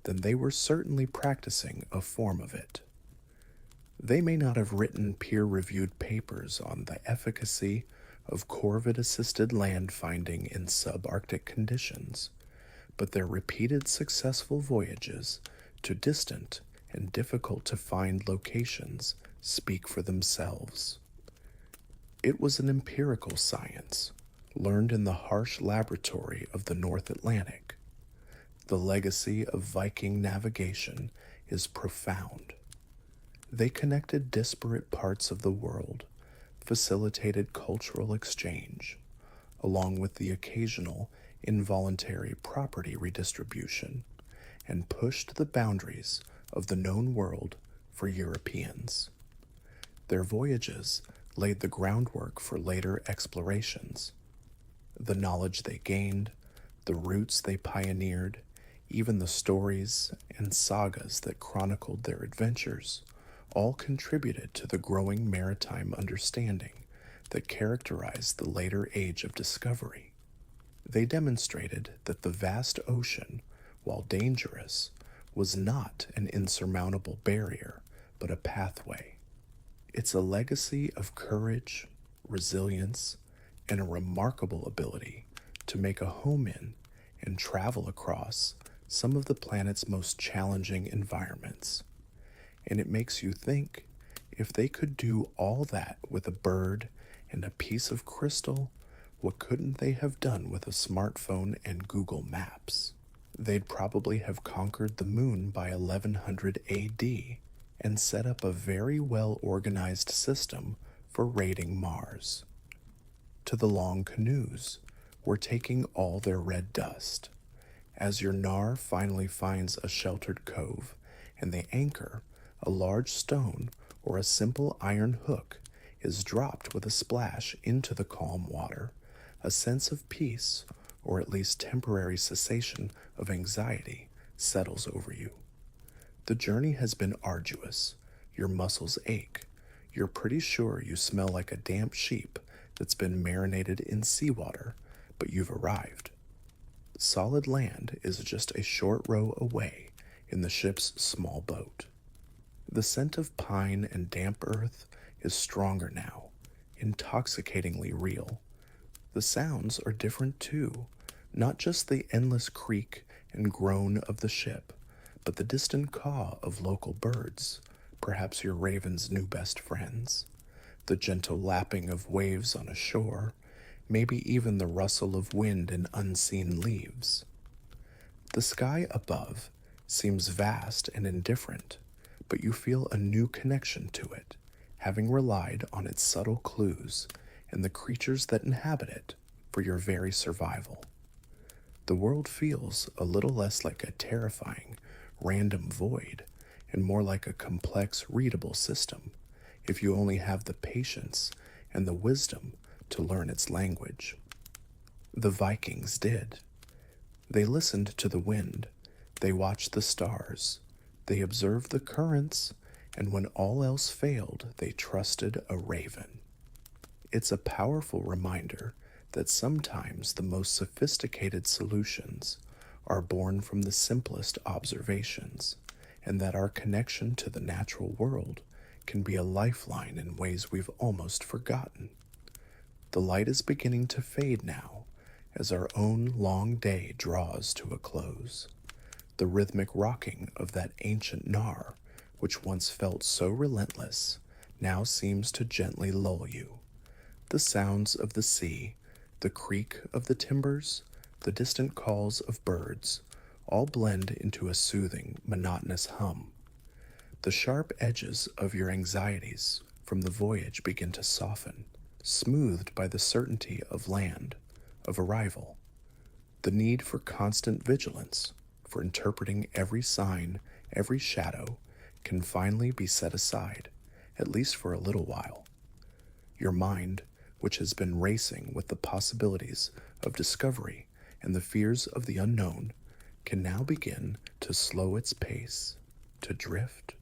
then they were certainly practicing a form of it. They may not have written peer reviewed papers on the efficacy of corvid assisted land finding in subarctic conditions, but their repeated successful voyages to distant and difficult to find locations speak for themselves. It was an empirical science, learned in the harsh laboratory of the North Atlantic. The legacy of Viking navigation is profound. They connected disparate parts of the world, facilitated cultural exchange, along with the occasional involuntary property redistribution, and pushed the boundaries of the known world for Europeans. Their voyages laid the groundwork for later explorations. The knowledge they gained, the routes they pioneered, even the stories and sagas that chronicled their adventures, all contributed to the growing maritime understanding that characterized the later age of discovery. They demonstrated that the vast ocean, while dangerous, was not an insurmountable barrier, but a pathway. It's a legacy of courage, resilience, and a remarkable ability to make a home in and travel across some of the planet's most challenging environments. And it makes you think, if they could do all that with a bird and a piece of crystal, what couldn't they have done with a smartphone and Google Maps? They'd probably have conquered the moon by 1100 AD and set up a very well organized system for raiding Mars. To the long canoes, we're taking all their red dust. As your Nar finally finds a sheltered cove and they anchor, a large stone or a simple iron hook is dropped with a splash into the calm water. A sense of peace, or at least temporary cessation of anxiety, settles over you. The journey has been arduous. Your muscles ache. You're pretty sure you smell like a damp sheep that's been marinated in seawater, but you've arrived. Solid land is just a short row away in the ship's small boat. The scent of pine and damp earth is stronger now, intoxicatingly real. The sounds are different too, not just the endless creak and groan of the ship, but the distant caw of local birds, perhaps your raven's new best friends, the gentle lapping of waves on a shore, maybe even the rustle of wind in unseen leaves. The sky above seems vast and indifferent, but you feel a new connection to it, having relied on its subtle clues and the creatures that inhabit it for your very survival. The world feels a little less like a terrifying, random void and more like a complex, readable system, if you only have the patience and the wisdom to learn its language. The Vikings did. They listened to the wind, they watched the stars, they observed the currents, and when all else failed, they trusted a raven. It's a powerful reminder that sometimes the most sophisticated solutions are born from the simplest observations, and that our connection to the natural world can be a lifeline in ways we've almost forgotten. The light is beginning to fade now as our own long day draws to a close. The rhythmic rocking of that ancient Nar, which once felt so relentless, now seems to gently lull you. The sounds of the sea, the creak of the timbers, the distant calls of birds, all blend into a soothing, monotonous hum. The sharp edges of your anxieties from the voyage begin to soften, smoothed by the certainty of land, of arrival. The need for constant vigilance, for interpreting every sign, every shadow, can finally be set aside, at least for a little while. Your mind, which has been racing with the possibilities of discovery and the fears of the unknown, can now begin to slow its pace, to drift,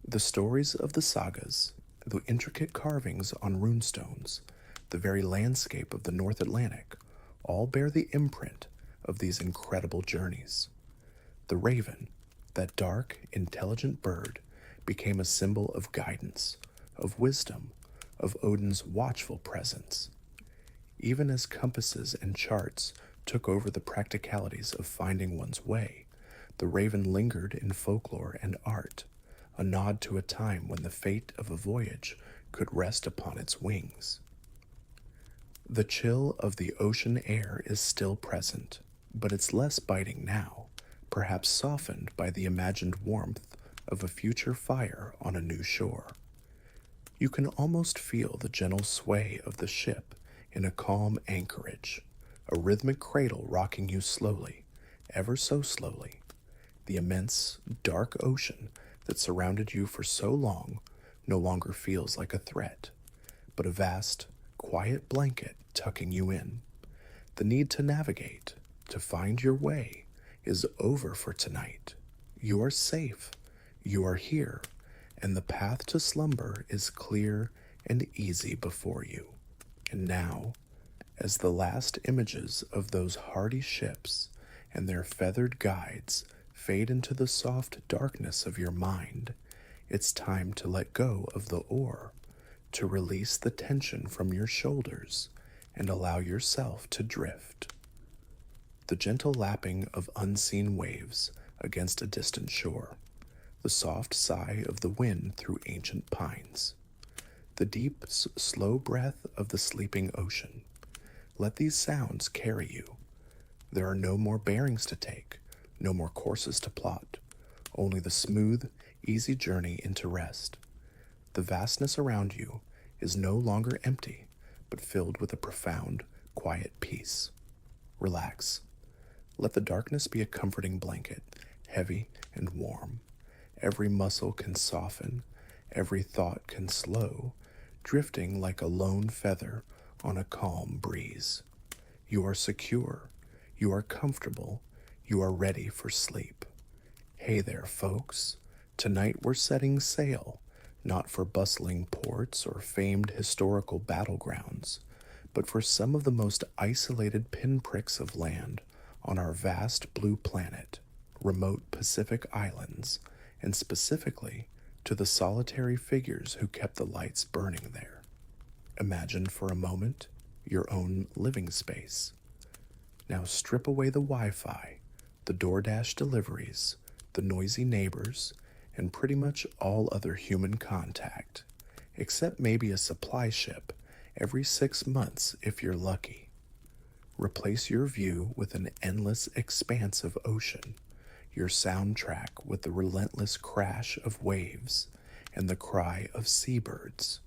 The stories of the sagas, the intricate carvings on runestones, the very landscape of the North Atlantic, all bear the imprint of these incredible journeys. The raven, that dark, intelligent bird, became a symbol of guidance, of wisdom, of Odin's watchful presence. Even as compasses and charts took over the practicalities of finding one's way, the raven lingered in folklore and art, a nod to a time when the fate of a voyage could rest upon its wings. The chill of the ocean air is still present, but it's less biting now, perhaps softened by the imagined warmth of a future fire on a new shore. You can almost feel the gentle sway of the ship in a calm anchorage, a rhythmic cradle rocking you slowly, ever so slowly. The immense, dark ocean that surrounded you for so long no longer feels like a threat, but a vast, quiet blanket tucking you in. The need to navigate, to find your way, is over for tonight. You are safe, you are here, and the path to slumber is clear and easy before you. And now, as the last images of those hardy ships and their feathered guides fade into the soft darkness of your mind, it's time to let go of the oar, to release the tension from your shoulders and allow yourself to drift. The gentle lapping of unseen waves against a distant shore, the soft sigh of the wind through ancient pines, the deep, slow breath of the sleeping ocean. Let these sounds carry you. There are no more bearings to take, no more courses to plot, only the smooth, easy journey into rest. The vastness around you is no longer empty, but filled with a profound, quiet peace. Relax. Let the darkness be a comforting blanket, heavy and warm. Every muscle can soften, every thought can slow, drifting like a lone feather on a calm breeze. You are secure, you are comfortable, you are ready for sleep. Hey there, folks. Tonight we're setting sail, not for bustling ports or famed historical battlegrounds, but for some of the most isolated pinpricks of land on our vast blue planet, remote Pacific islands, and specifically to the solitary figures who kept the lights burning there. Imagine for a moment your own living space. Now strip away the Wi-Fi, the DoorDash deliveries, the noisy neighbors, and pretty much all other human contact, except maybe a supply ship every 6 months if you're lucky. Replace your view with an endless expanse of ocean, your soundtrack with the relentless crash of waves and the cry of seabirds.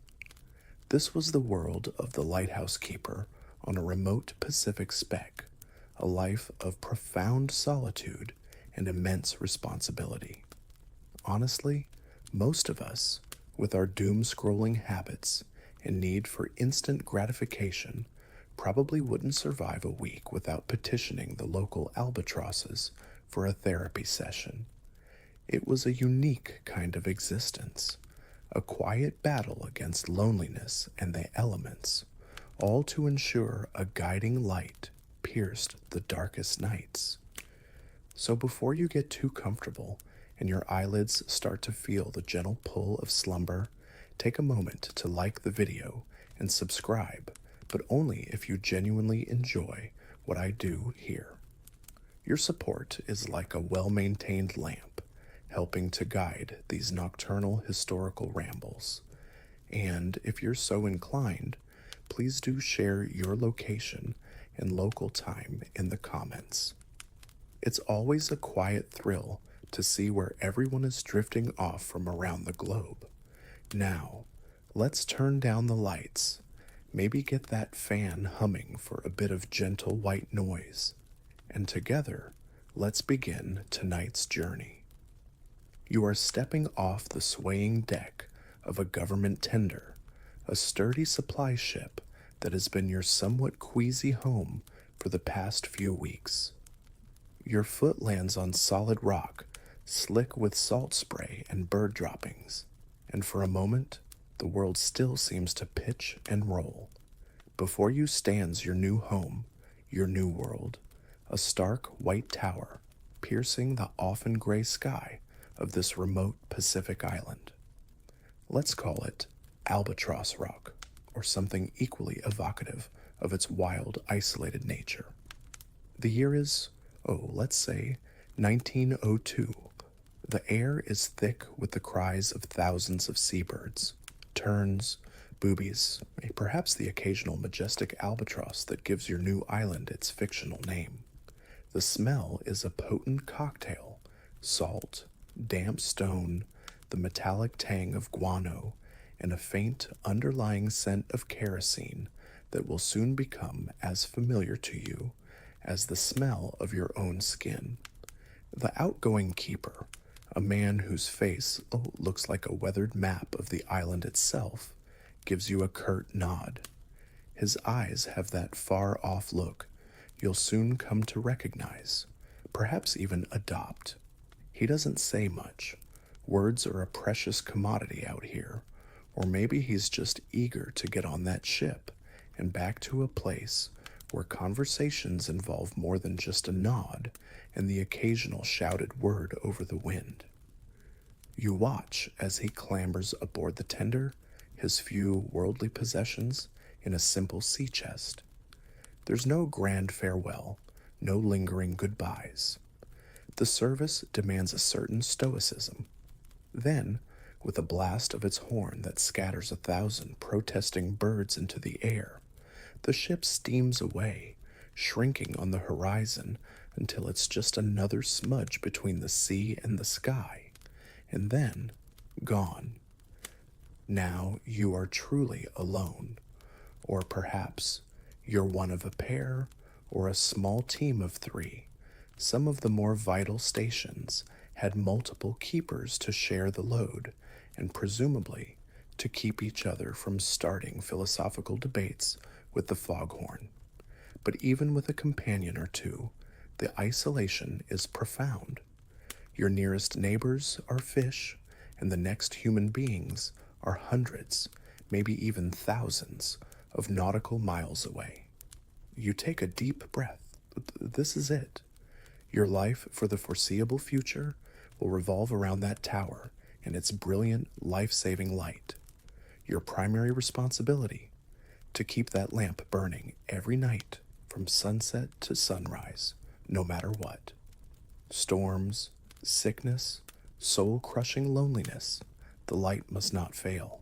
This was the world of the lighthouse keeper on a remote Pacific speck, a life of profound solitude and immense responsibility. Honestly, most of us, with our doom-scrolling habits and need for instant gratification, probably wouldn't survive a week without petitioning the local albatrosses for a therapy session. It was a unique kind of existence, a quiet battle against loneliness and the elements, all to ensure a guiding light pierced the darkest nights. So before you get too comfortable and your eyelids start to feel the gentle pull of slumber, take a moment to like the video and subscribe, but only if you genuinely enjoy what I do here. Your support is like a well-maintained lamp, helping to guide these nocturnal historical rambles. And if you're so inclined, please do share your location and local time in the comments. It's always a quiet thrill to see where everyone is drifting off from around the globe. Now, let's turn down the lights, maybe get that fan humming for a bit of gentle white noise, and together, let's begin tonight's journey. You are stepping off the swaying deck of a government tender, a sturdy supply ship that has been your somewhat queasy home for the past few weeks. Your foot lands on solid rock, slick with salt spray and bird droppings. and for a moment, the world still seems to pitch and roll. Before you stands your new home, your new world, a stark white tower piercing the often gray sky of this remote Pacific island. Let's call it Albatross Rock, or something equally evocative of its wild, isolated nature. The year is, let's say 1902. The air is thick with the cries of thousands of seabirds, terns, boobies, perhaps the occasional majestic albatross that gives your new island its fictional name. The smell is a potent cocktail: salt, damp stone, the metallic tang of guano, and a faint underlying scent of kerosene that will soon become as familiar to you as the smell of your own skin. The outgoing keeper, a man whose face looks like a weathered map of the island itself, gives you a curt nod. His eyes have that far-off look you'll soon come to recognize, perhaps even adopt. He doesn't say much. Words are a precious commodity out here, or maybe he's just eager to get on that ship and back to a place where conversations involve more than just a nod and the occasional shouted word over the wind. You watch as he clambers aboard the tender, his few worldly possessions in a simple sea chest. There's no grand farewell, no lingering goodbyes. The service demands a certain stoicism. Then, with a blast of its horn that scatters 1,000 protesting birds into the air, the ship steams away, shrinking on the horizon until it's just another smudge between the sea and the sky, and then gone. Now you are truly alone, or perhaps you're one of a pair or a small team of 3. Some of the more vital stations had multiple keepers to share the load, and presumably to keep each other from starting philosophical debates with the foghorn. But even with a companion or 2, the isolation is profound. Your nearest neighbors are fish, and the next human beings are hundreds, maybe even thousands, of nautical miles away. You take a deep breath. This is it. Your life for the foreseeable future will revolve around that tower and its brilliant, life-saving light. Your primary responsibility: to keep that lamp burning every night from sunset to sunrise, no matter what. Storms, sickness, soul-crushing loneliness, the light must not fail.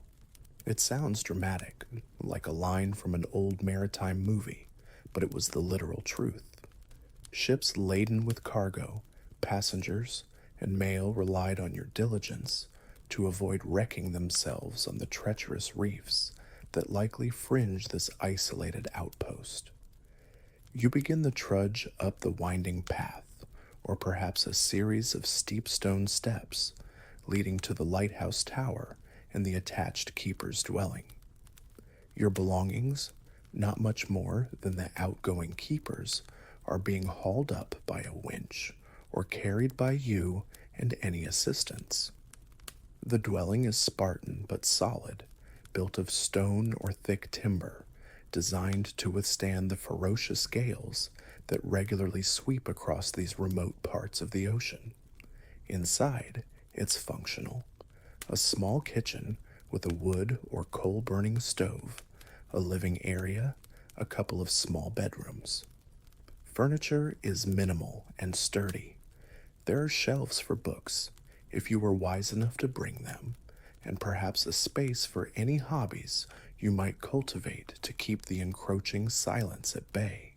It sounds dramatic, like a line from an old maritime movie, but it was the literal truth. Ships laden with cargo, passengers, and mail relied on your diligence to avoid wrecking themselves on the treacherous reefs that likely fringe this isolated outpost. You begin the trudge up the winding path, or perhaps a series of steep stone steps leading to the lighthouse tower and the attached keeper's dwelling. Your belongings, not much more than the outgoing keepers, are being hauled up by a winch or carried by you and any assistants. The dwelling is Spartan but solid, built of stone or thick timber, designed to withstand the ferocious gales that regularly sweep across these remote parts of the ocean. Inside, it's functional. A small kitchen with a wood or coal-burning stove, a living area, a couple of small bedrooms. Furniture is minimal and sturdy. There are shelves for books, if you were wise enough to bring them, and perhaps a space for any hobbies you might cultivate to keep the encroaching silence at bay.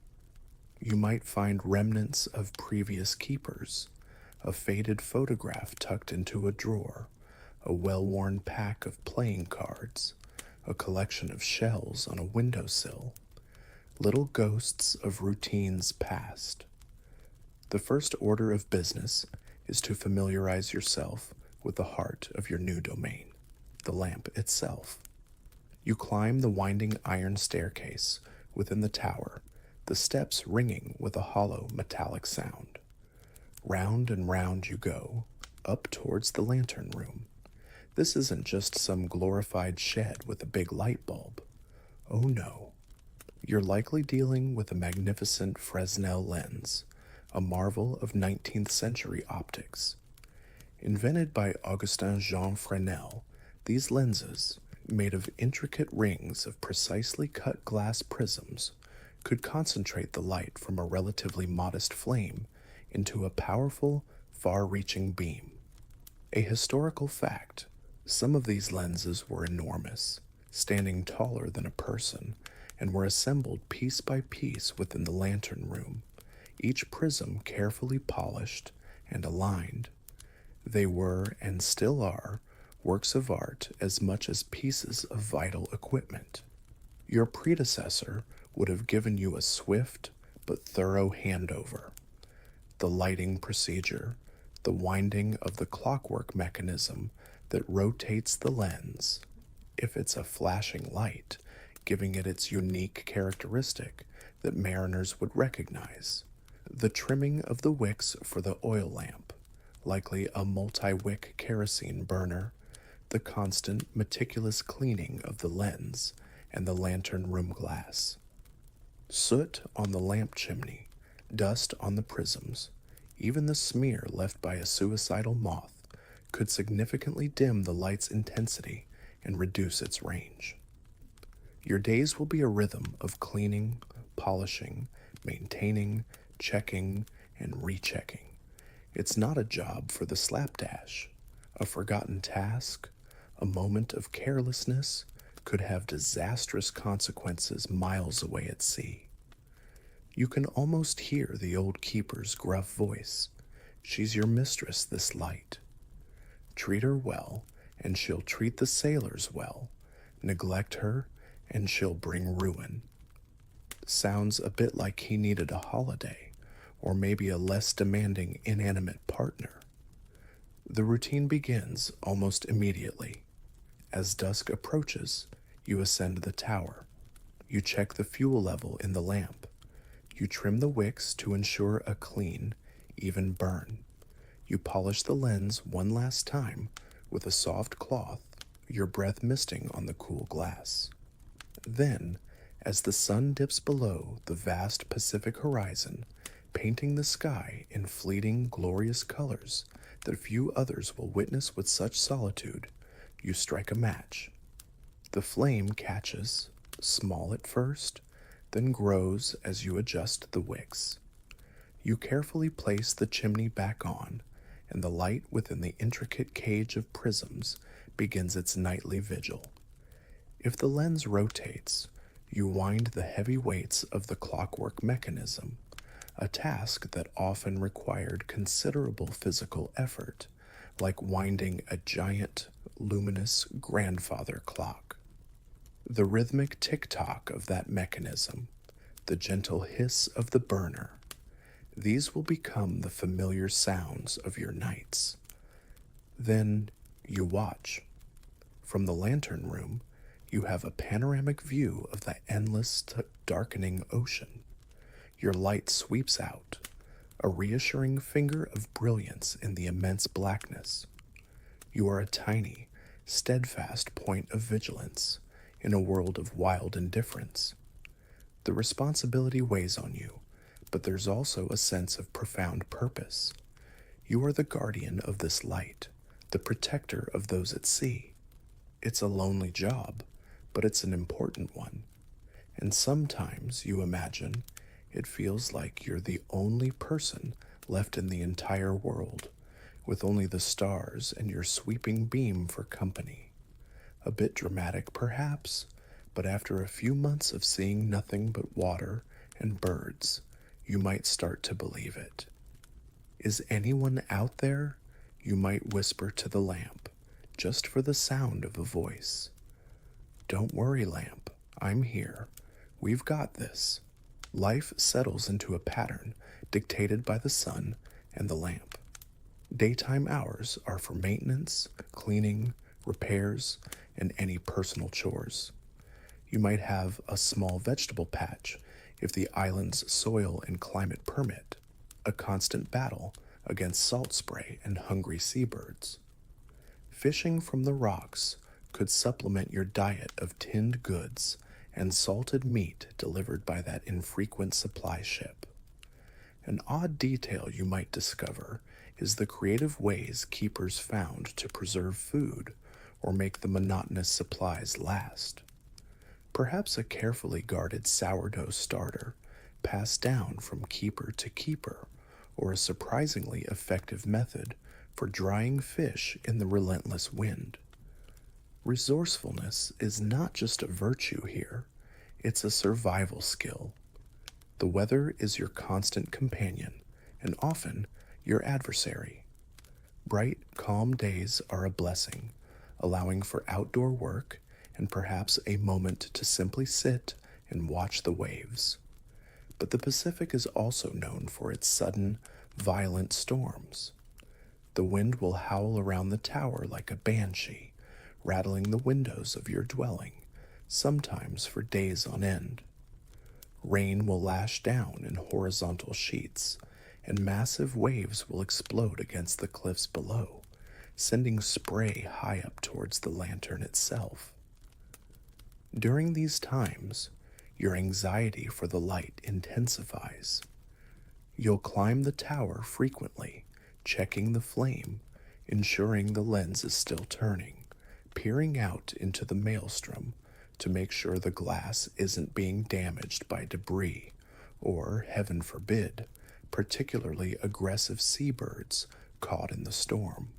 You might find remnants of previous keepers, a faded photograph tucked into a drawer, a well-worn pack of playing cards, a collection of shells on a windowsill, little ghosts of routines past. The first order of business is to familiarize yourself with the heart of your new domain, the lamp itself. You climb the winding iron staircase within the tower, the steps ringing with a hollow metallic sound. Round and round you go, up towards the lantern room. This isn't just some glorified shed with a big light bulb. Oh no. You're likely dealing with a magnificent Fresnel lens, a marvel of 19th century optics. Invented by Augustin Jean Fresnel, these lenses, made of intricate rings of precisely cut glass prisms, could concentrate the light from a relatively modest flame into a powerful, far-reaching beam. A historical fact, some of these lenses were enormous, standing taller than a person, and were assembled piece by piece within the lantern room, each prism carefully polished and aligned. They were, and still are, works of art as much as pieces of vital equipment. Your predecessor would have given you a swift but thorough handover. The lighting procedure, the winding of the clockwork mechanism that rotates the lens, if it's a flashing light, giving it its unique characteristic that mariners would recognize. The trimming of the wicks for the oil lamp, likely a multi-wick kerosene burner, the constant, meticulous cleaning of the lens and the lantern room glass. Soot on the lamp chimney, dust on the prisms, even the smear left by a suicidal moth could significantly dim the light's intensity and reduce its range. Your days will be a rhythm of cleaning, polishing, maintaining, checking, and rechecking. It's not a job for the slapdash. A forgotten task, a moment of carelessness could have disastrous consequences miles away at sea. You can almost hear the old keeper's gruff voice. She's your mistress, this light. Treat her well, and she'll treat the sailors well. Neglect her, and she'll bring ruin. Sounds a bit like he needed a holiday, or maybe a less demanding inanimate partner. The routine begins almost immediately. As dusk approaches, you ascend the tower. You check the fuel level in the lamp. You trim the wicks to ensure a clean, even burn. You polish the lens one last time with a soft cloth, your breath misting on the cool glass. Then, as the sun dips below the vast Pacific horizon, painting the sky in fleeting, glorious colors that few others will witness with such solitude, you strike a match. The flame catches, small at first, then grows as you adjust the wicks. You carefully place the chimney back on, and the light within the intricate cage of prisms begins its nightly vigil. If the lens rotates, you wind the heavy weights of the clockwork mechanism, a task that often required considerable physical effort, like winding a giant, luminous grandfather clock. The rhythmic tick-tock of that mechanism, the gentle hiss of the burner, these will become the familiar sounds of your nights. Then you watch. From the lantern room, you have a panoramic view of the endless, darkening ocean. Your light sweeps out, a reassuring finger of brilliance in the immense blackness. You are a tiny, steadfast point of vigilance in a world of wild indifference. The responsibility weighs on you, but there's also a sense of profound purpose. You are the guardian of this light, the protector of those at sea. It's a lonely job, but it's an important one. And sometimes, you imagine, it feels like you're the only person left in the entire world, with only the stars and your sweeping beam for company. A bit dramatic, perhaps, but after a few months of seeing nothing but water and birds, you might start to believe it. Is anyone out there? You might whisper to the lamp, just for the sound of a voice. Don't worry, lamp, I'm here. We've got this. Life settles into a pattern dictated by the sun and the lamp. Daytime hours are for maintenance, cleaning, repairs, and any personal chores. You might have a small vegetable patch if the island's soil and climate permit, a constant battle against salt spray and hungry seabirds. Fishing from the rocks could supplement your diet of tinned goods and salted meat delivered by that infrequent supply ship. An odd detail you might discover is the creative ways keepers found to preserve food or make the monotonous supplies last. Perhaps a carefully guarded sourdough starter passed down from keeper to keeper, or a surprisingly effective method for drying fish in the relentless wind. Resourcefulness is not just a virtue here, it's a survival skill. The weather is your constant companion, and often your adversary. Bright, calm days are a blessing, allowing for outdoor work and perhaps a moment to simply sit and watch the waves. But the Pacific is also known for its sudden, violent storms. The wind will howl around the tower like a banshee, rattling the windows of your dwelling, sometimes for days on end. Rain will lash down in horizontal sheets, and massive waves will explode against the cliffs below, sending spray high up towards the lantern itself. During these times, your anxiety for the light intensifies. You'll climb the tower frequently, checking the flame, ensuring the lens is still turning, peering out into the maelstrom to make sure the glass isn't being damaged by debris or, heaven forbid, particularly aggressive seabirds caught in the storm.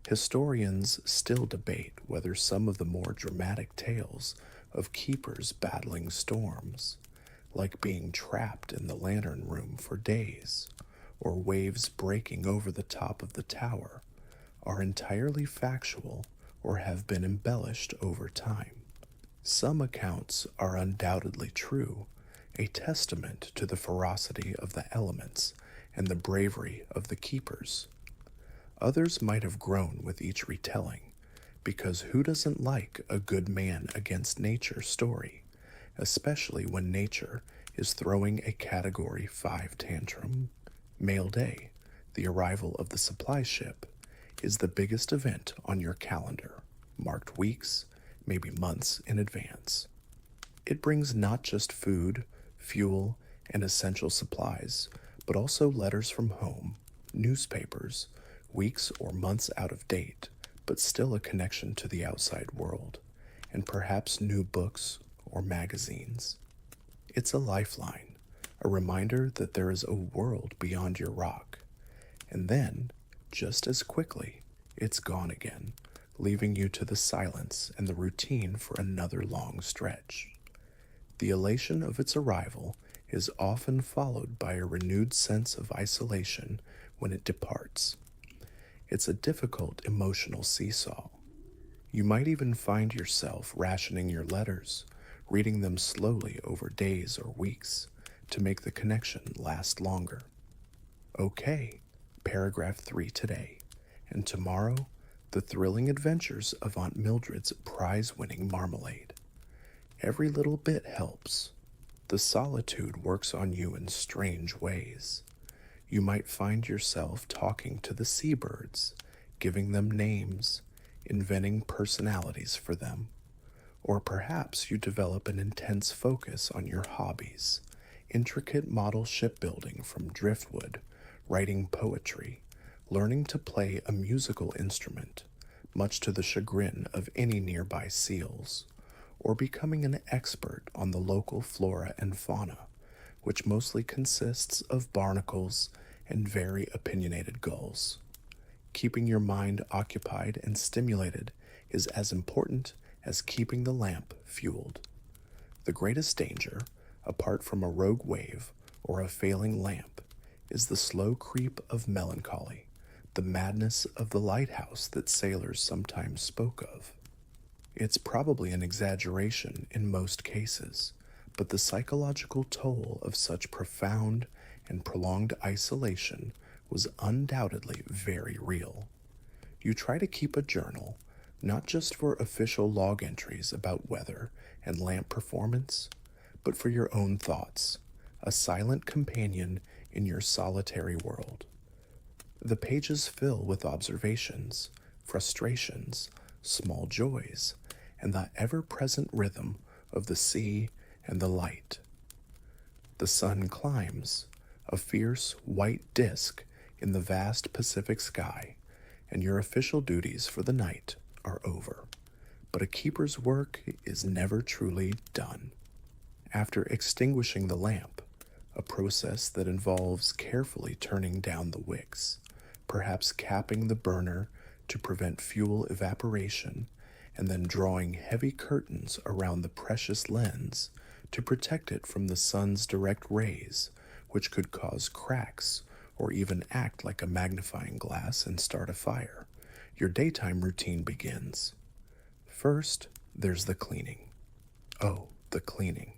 Historians still debate whether some of the more dramatic tales of keepers battling storms, like being trapped in the lantern room for days, or waves breaking over the top of the tower, are entirely factual or have been embellished over time. Some accounts are undoubtedly true, a testament to the ferocity of the elements and the bravery of the keepers. Others might have grown with each retelling, because who doesn't like a good man against nature story, especially when nature is throwing a Category 5 tantrum? Mail Day, the arrival of the supply ship, is the biggest event on your calendar, marked weeks, maybe months in advance. It brings not just food, fuel, and essential supplies, but also letters from home, newspapers, weeks or months out of date, but still a connection to the outside world, and perhaps new books or magazines. It's a lifeline, a reminder that there is a world beyond your rock. And then, just as quickly, it's gone again, leaving you to the silence and the routine for another long stretch. The elation of its arrival is often followed by a renewed sense of isolation when it departs. It's a difficult emotional seesaw. You might even find yourself rationing your letters, reading them slowly over days or weeks to make the connection last longer. Okay, paragraph 3 today, and tomorrow, the thrilling adventures of Aunt Mildred's prize-winning marmalade. Every little bit helps. The solitude works on you in strange ways. You might find yourself talking to the seabirds, giving them names, inventing personalities for them. Or perhaps you develop an intense focus on your hobbies, intricate model shipbuilding from driftwood, writing poetry, learning to play a musical instrument, much to the chagrin of any nearby seals, or becoming an expert on the local flora and fauna, which mostly consists of barnacles and very opinionated gulls. Keeping your mind occupied and stimulated is as important as keeping the lamp fueled. The greatest danger, apart from a rogue wave or a failing lamp, is the slow creep of melancholy, the madness of the lighthouse that sailors sometimes spoke of. It's probably an exaggeration in most cases, but the psychological toll of such profound and prolonged isolation was undoubtedly very real. You try to keep a journal, not just for official log entries about weather and lamp performance, but for your own thoughts, a silent companion in your solitary world. The pages fill with observations, frustrations, small joys, and the ever-present rhythm of the sea and the light. The sun climbs, a fierce white disk in the vast Pacific sky, and your official duties for the night are over. But a keeper's work is never truly done. After extinguishing the lamp, a process that involves carefully turning down the wicks, perhaps capping the burner to prevent fuel evaporation, and then drawing heavy curtains around the precious lens to protect it from the sun's direct rays, which could cause cracks or even act like a magnifying glass and start a fire. Your daytime routine begins. First, there's the cleaning. Oh, the cleaning.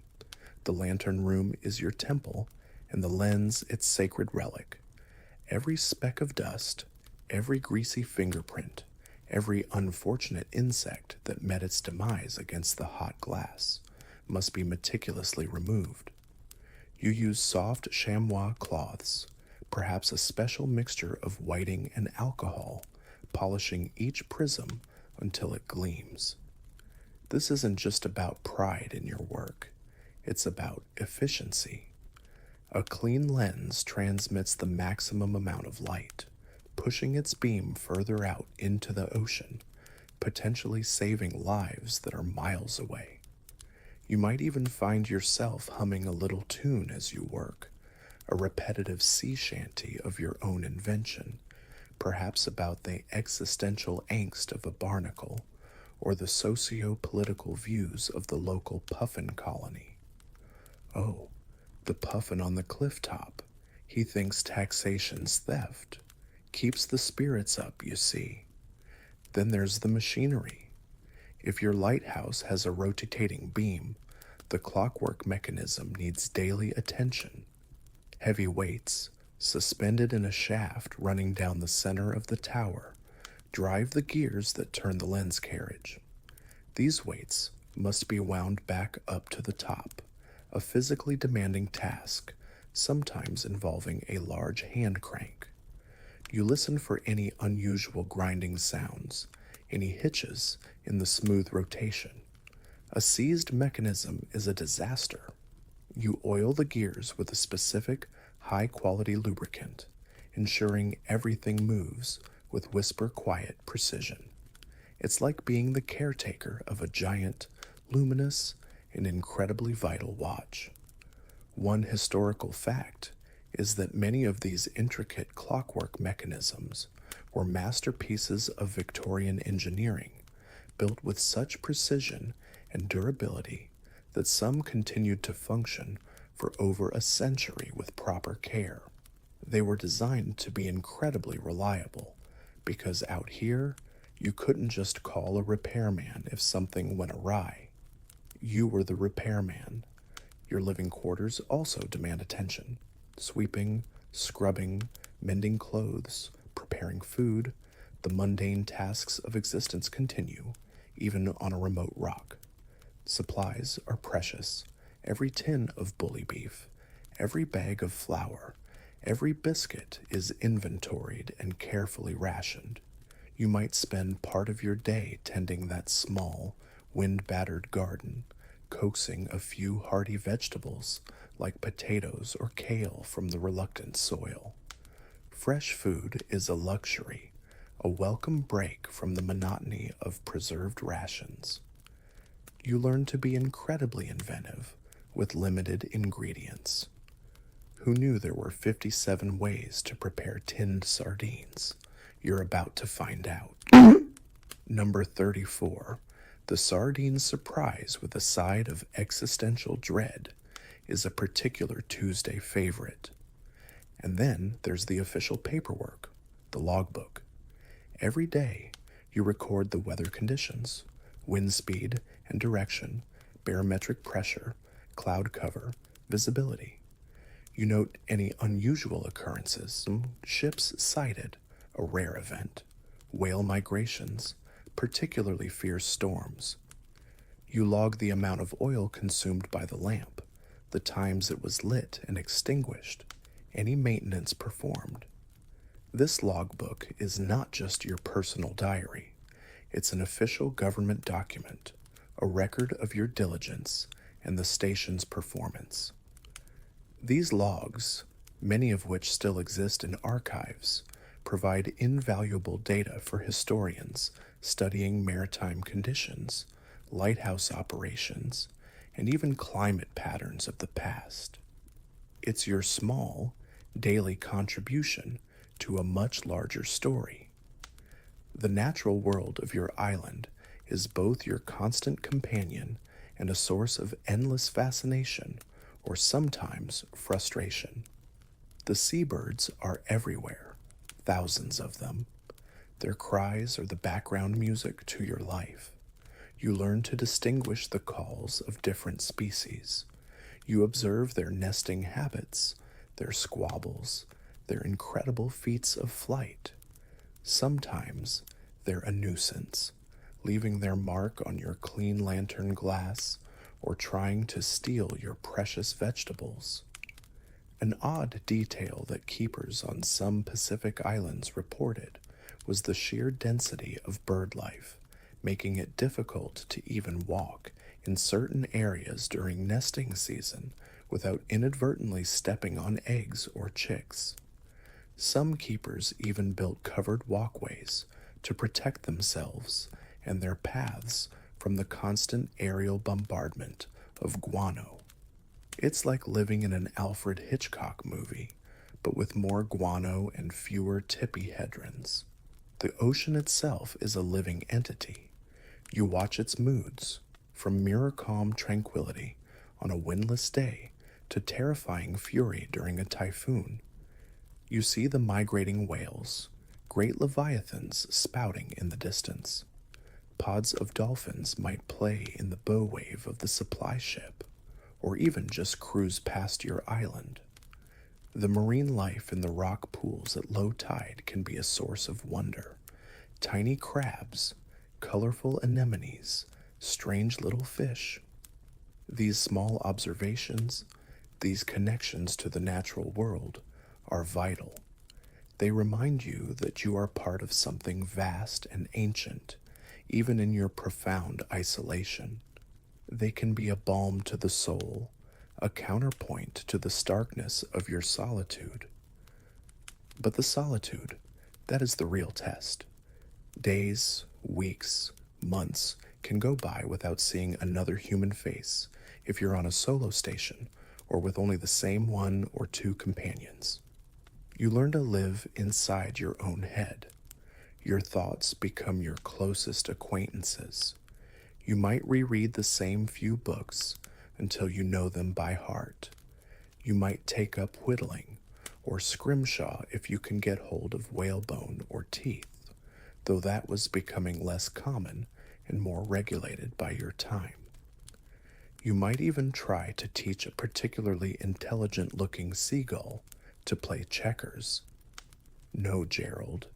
The lantern room is your temple, and the lens its sacred relic. Every speck of dust, every greasy fingerprint, every unfortunate insect that met its demise against the hot glass must be meticulously removed. You use soft chamois cloths, perhaps a special mixture of whiting and alcohol, polishing each prism until it gleams. This isn't just about pride in your work. It's about efficiency. A clean lens transmits the maximum amount of light, pushing its beam further out into the ocean, potentially saving lives that are miles away. You might even find yourself humming a little tune as you work, a repetitive sea shanty of your own invention, perhaps about the existential angst of a barnacle or the socio-political views of the local puffin colony. Oh, the puffin on the cliff top. He thinks taxation's theft. Keeps the spirits up, you see. Then there's the machinery. If your lighthouse has a rotating beam, the clockwork mechanism needs daily attention. Heavy weights, suspended in a shaft running down the center of the tower, drive the gears that turn the lens carriage. These weights must be wound back up to the top, a physically demanding task, sometimes involving a large hand crank. You listen for any unusual grinding sounds, any hitches in the smooth rotation. A seized mechanism is a disaster. You oil the gears with a specific, high-quality lubricant, ensuring everything moves with whisper-quiet precision. It's like being the caretaker of a giant, luminous, and incredibly vital watch. One historical fact is that many of these intricate clockwork mechanisms were masterpieces of Victorian engineering, built with such precision and durability that some continued to function for over a century with proper care. They were designed to be incredibly reliable, because out here, you couldn't just call a repairman if something went awry. You were the repairman. Your living quarters also demand attention. Sweeping, scrubbing, mending clothes, preparing food, the mundane tasks of existence continue, even on a remote rock. Supplies are precious. Every tin of bully beef, every bag of flour, every biscuit is inventoried and carefully rationed. You might spend part of your day tending that small, wind-battered garden, coaxing a few hardy vegetables like potatoes or kale from the reluctant soil. Fresh food is a luxury, a welcome break from the monotony of preserved rations. You learn to be incredibly inventive with limited ingredients. Who knew there were 57 ways to prepare tinned sardines? You're about to find out. Number 34. The sardine surprise with a side of existential dread is a particular Tuesday favorite. And then there's the official paperwork, the logbook. Every day, you record the weather conditions, wind speed and direction, barometric pressure, cloud cover, visibility. You note any unusual occurrences, ships sighted, a rare event, whale migrations, particularly fierce storms. You log the amount of oil consumed by the lamp, the times it was lit and extinguished, any maintenance performed. This logbook is not just your personal diary, it's an official government document, a record of your diligence and the station's performance. These logs, many of which still exist in archives, provide invaluable data for historians studying maritime conditions, lighthouse operations, and even climate patterns of the past. It's your small, daily contribution to a much larger story. The natural world of your island is both your constant companion and a source of endless fascination or sometimes frustration. The seabirds are everywhere, thousands of them. Their cries are the background music to your life. You learn to distinguish the calls of different species. You observe their nesting habits, their squabbles, their incredible feats of flight. Sometimes they're a nuisance, leaving their mark on your clean lantern glass or trying to steal your precious vegetables. An odd detail that keepers on some Pacific islands reported was the sheer density of bird life, making it difficult to even walk in certain areas during nesting season without inadvertently stepping on eggs or chicks. Some keepers even built covered walkways to protect themselves and their paths from the constant aerial bombardment of guano. It's like living in an Alfred Hitchcock movie, but with more guano and fewer tippy hedrons. The ocean itself is a living entity. You watch its moods, from mirror calm tranquility on a windless day to terrifying fury during a typhoon. You see the migrating whales, great leviathans spouting in the distance. Pods of dolphins might play in the bow wave of the supply ship, or even just cruise past your island. The marine life in the rock pools at low tide can be a source of wonder. Tiny crabs, colorful anemones, strange little fish. These small observations, these connections to the natural world, are vital. They remind you that you are part of something vast and ancient, even in your profound isolation. They can be a balm to the soul, a counterpoint to the starkness of your solitude. But the solitude, that is the real test. Days, weeks, months can go by without seeing another human face if you're on a solo station or with only the same one or two companions. You learn to live inside your own head. Your thoughts become your closest acquaintances. You might reread the same few books until you know them by heart. You might take up whittling or scrimshaw if you can get hold of whalebone or teeth, though that was becoming less common and more regulated by your time. You might even try to teach a particularly intelligent-looking seagull to play checkers. No, Gerald,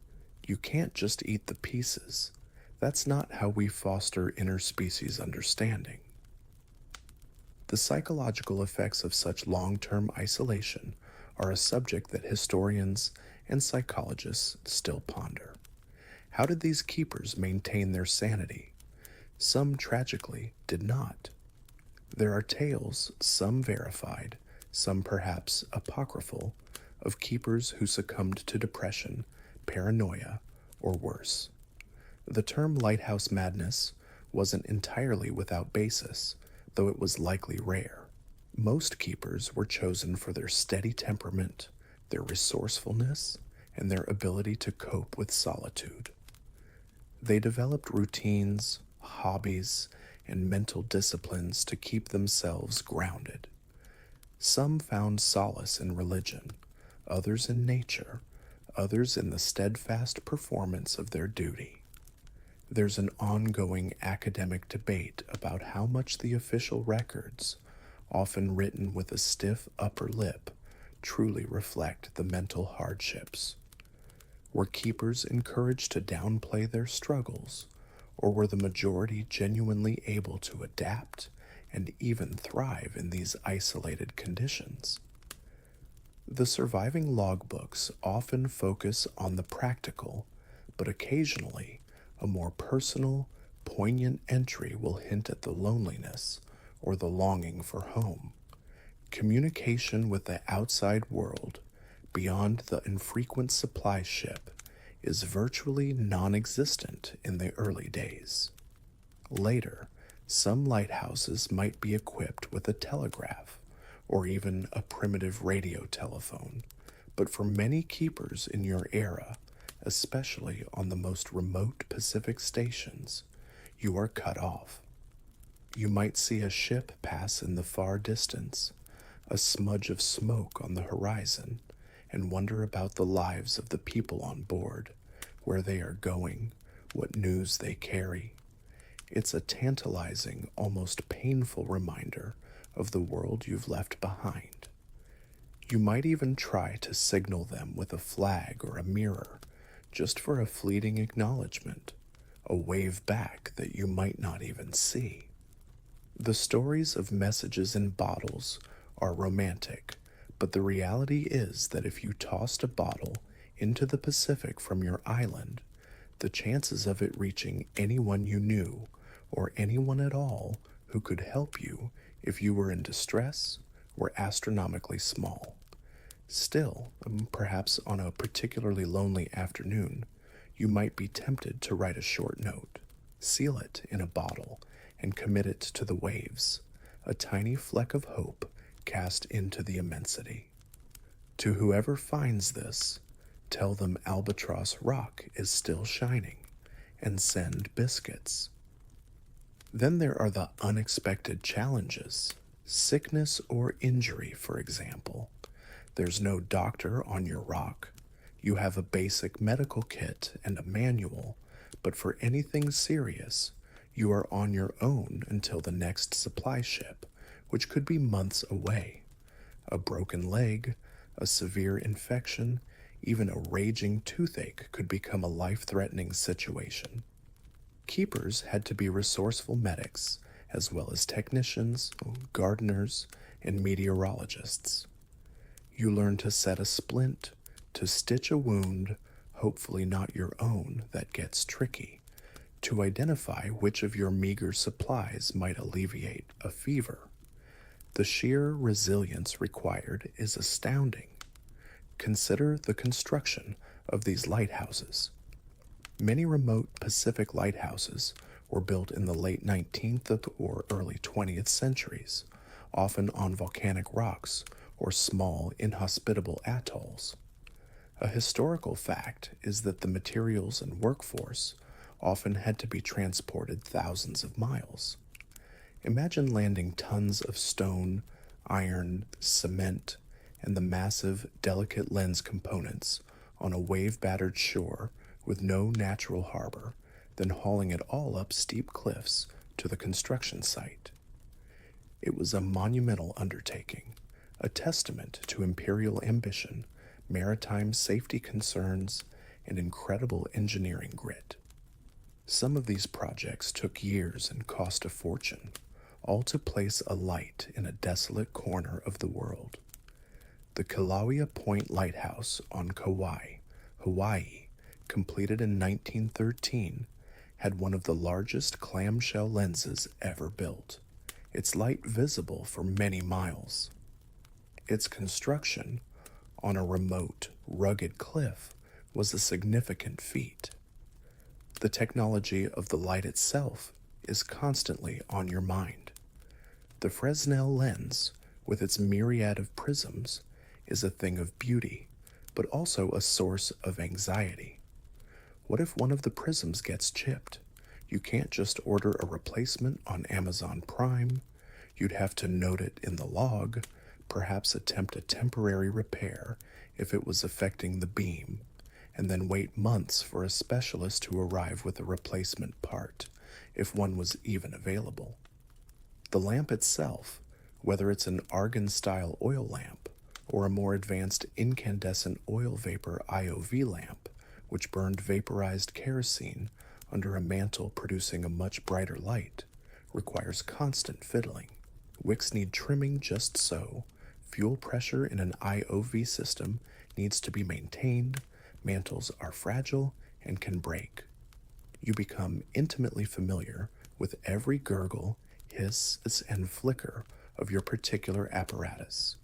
you can't just eat the pieces. That's not how we foster interspecies understanding. The psychological effects of such long-term isolation are a subject that historians and psychologists still ponder. How did these keepers maintain their sanity? Some tragically did not. There are tales, some verified, some perhaps apocryphal, of keepers who succumbed to depression, paranoia, or worse. The term lighthouse madness wasn't entirely without basis, though it was likely rare. Most keepers were chosen for their steady temperament, their resourcefulness, and their ability to cope with solitude. They developed routines, hobbies, and mental disciplines to keep themselves grounded. Some found solace in religion, others in nature, others in the steadfast performance of their duty. There's an ongoing academic debate about how much the official records, often written with a stiff upper lip, truly reflect the mental hardships. Were keepers encouraged to downplay their struggles, or were the majority genuinely able to adapt and even thrive in these isolated conditions? The surviving logbooks often focus on the practical, but occasionally a more personal, poignant entry will hint at the loneliness or the longing for home. Communication with the outside world, beyond the infrequent supply ship, is virtually non existent in the early days. Later, some lighthouses might be equipped with a telegraph or even a primitive radio telephone, but for many keepers in your era, especially on the most remote Pacific stations, you are cut off. You might see a ship pass in the far distance, a smudge of smoke on the horizon, and wonder about the lives of the people on board, where they are going, what news they carry. It's a tantalizing, almost painful reminder of the world you've left behind. You might even try to signal them with a flag or a mirror, just for a fleeting acknowledgement, a wave back that you might not even see. The stories of messages in bottles are romantic, but the reality is that if you tossed a bottle into the Pacific from your island, the chances of it reaching anyone you knew or anyone at all who could help you if you were in distress were astronomically small. Still, perhaps on a particularly lonely afternoon, you might be tempted to write a short note, seal it in a bottle, and commit it to the waves, a tiny fleck of hope cast into the immensity. To whoever finds this, tell them Albatross Rock is still shining, and send biscuits. Then there are the unexpected challenges, sickness or injury, for example. There's no doctor on your rock. You have a basic medical kit and a manual, but for anything serious, you are on your own until the next supply ship, which could be months away. A broken leg, a severe infection, even a raging toothache could become a life-threatening situation. Keepers had to be resourceful medics, as well as technicians, gardeners, and meteorologists. You learn to set a splint, to stitch a wound, hopefully not your own, that gets tricky, to identify which of your meager supplies might alleviate a fever. The sheer resilience required is astounding. Consider the construction of these lighthouses. Many remote Pacific lighthouses were built in the late 19th or early 20th centuries, often on volcanic rocks or small, inhospitable atolls. A historical fact is that the materials and workforce often had to be transported thousands of miles. Imagine landing tons of stone, iron, cement, and the massive, delicate lens components on a wave-battered shore with no natural harbor, then hauling it all up steep cliffs to the construction site. It was a monumental undertaking, a testament to imperial ambition, maritime safety concerns, and incredible engineering grit. Some of these projects took years and cost a fortune, all to place a light in a desolate corner of the world. The Kilauea Point Lighthouse on Kauai, Hawaii, completed in 1913, had one of the largest clamshell lenses ever built, its light visible for many miles. Its construction, on a remote, rugged cliff, was a significant feat. The technology of the light itself is constantly on your mind. The Fresnel lens, with its myriad of prisms, is a thing of beauty, but also a source of anxiety. What if one of the prisms gets chipped? You can't just order a replacement on Amazon Prime. You'd have to note it in the log, perhaps attempt a temporary repair if it was affecting the beam, and then wait months for a specialist to arrive with a replacement part, if one was even available. The lamp itself, whether it's an argon-style oil lamp or a more advanced incandescent oil vapor IOV lamp, which burned vaporized kerosene under a mantle producing a much brighter light, requires constant fiddling. Wicks need trimming just so, Fuel pressure in an IOV system needs to be maintained, mantles are fragile and can break. You become intimately familiar with every gurgle, hiss, and flicker of your particular apparatus.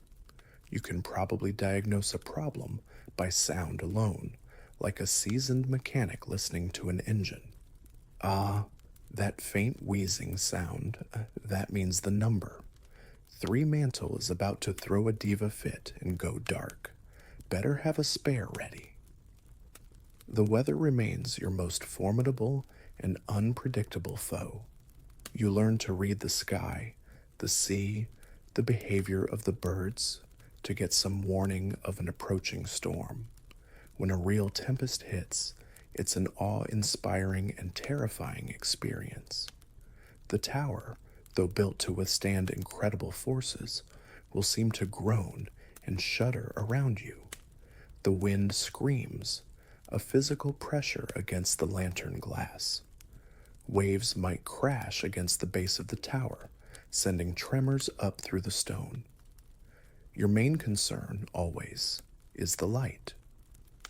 You can probably diagnose a problem by sound alone, like a seasoned mechanic listening to an engine. Ah, that faint wheezing sound, that means the number. 3 Mantle is about to throw a diva fit and go dark. Better have a spare ready. The weather remains your most formidable and unpredictable foe. You learn to read the sky, the sea, the behavior of the birds, to get some warning of an approaching storm. When a real tempest hits, it's an awe-inspiring and terrifying experience. The tower, though built to withstand incredible forces, will seem to groan and shudder around you. The wind screams, a physical pressure against the lantern glass. Waves might crash against the base of the tower, sending tremors up through the stone. Your main concern, always, is the light.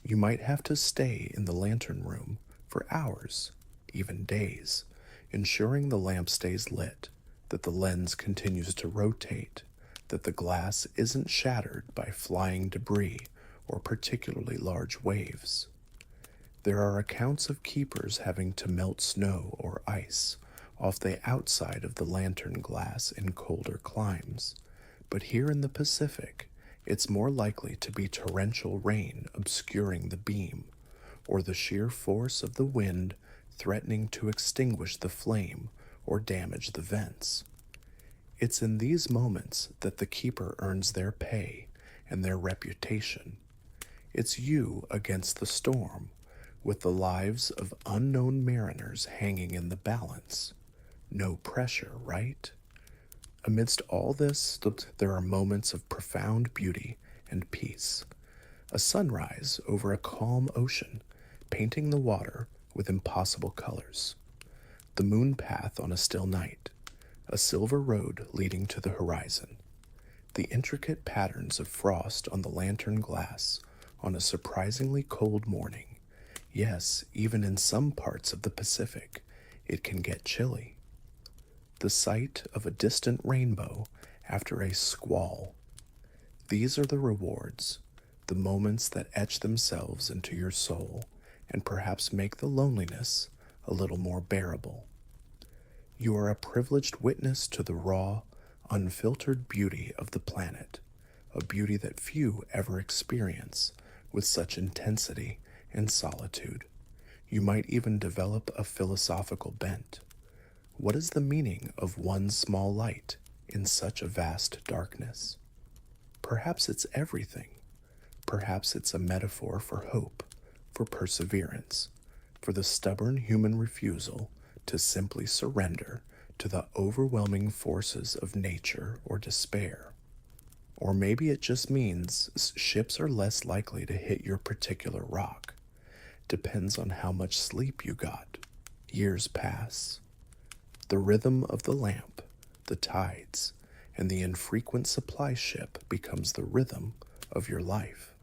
You might have to stay in the lantern room for hours, even days, ensuring the lamp stays lit, that the lens continues to rotate, that the glass isn't shattered by flying debris or particularly large waves. There are accounts of keepers having to melt snow or ice off the outside of the lantern glass in colder climes, but here in the Pacific, it's more likely to be torrential rain obscuring the beam, or the sheer force of the wind threatening to extinguish the flame or damage the vents. It's in these moments that the keeper earns their pay and their reputation. It's you against the storm, with the lives of unknown mariners hanging in the balance. No pressure, right? Amidst all this, there are moments of profound beauty and peace. A sunrise over a calm ocean, painting the water with impossible colors. The moon path on a still night, a silver road leading to the horizon. The intricate patterns of frost on the lantern glass on a surprisingly cold morning. Yes, even in some parts of the Pacific, it can get chilly. The sight of a distant rainbow after a squall. These are the rewards, the moments that etch themselves into your soul and perhaps make the loneliness a little more bearable. You are a privileged witness to the raw, unfiltered beauty of the planet, a beauty that few ever experience with such intensity and solitude. You might even develop a philosophical bent. What is the meaning of one small light in such a vast darkness? Perhaps it's everything. Perhaps it's a metaphor for hope, for perseverance, for the stubborn human refusal to simply surrender to the overwhelming forces of nature or despair. Or maybe it just means ships are less likely to hit your particular rock. Depends on how much sleep you got. Years pass. The rhythm of the lamp, the tides, and the infrequent supply ship becomes the rhythm of your life.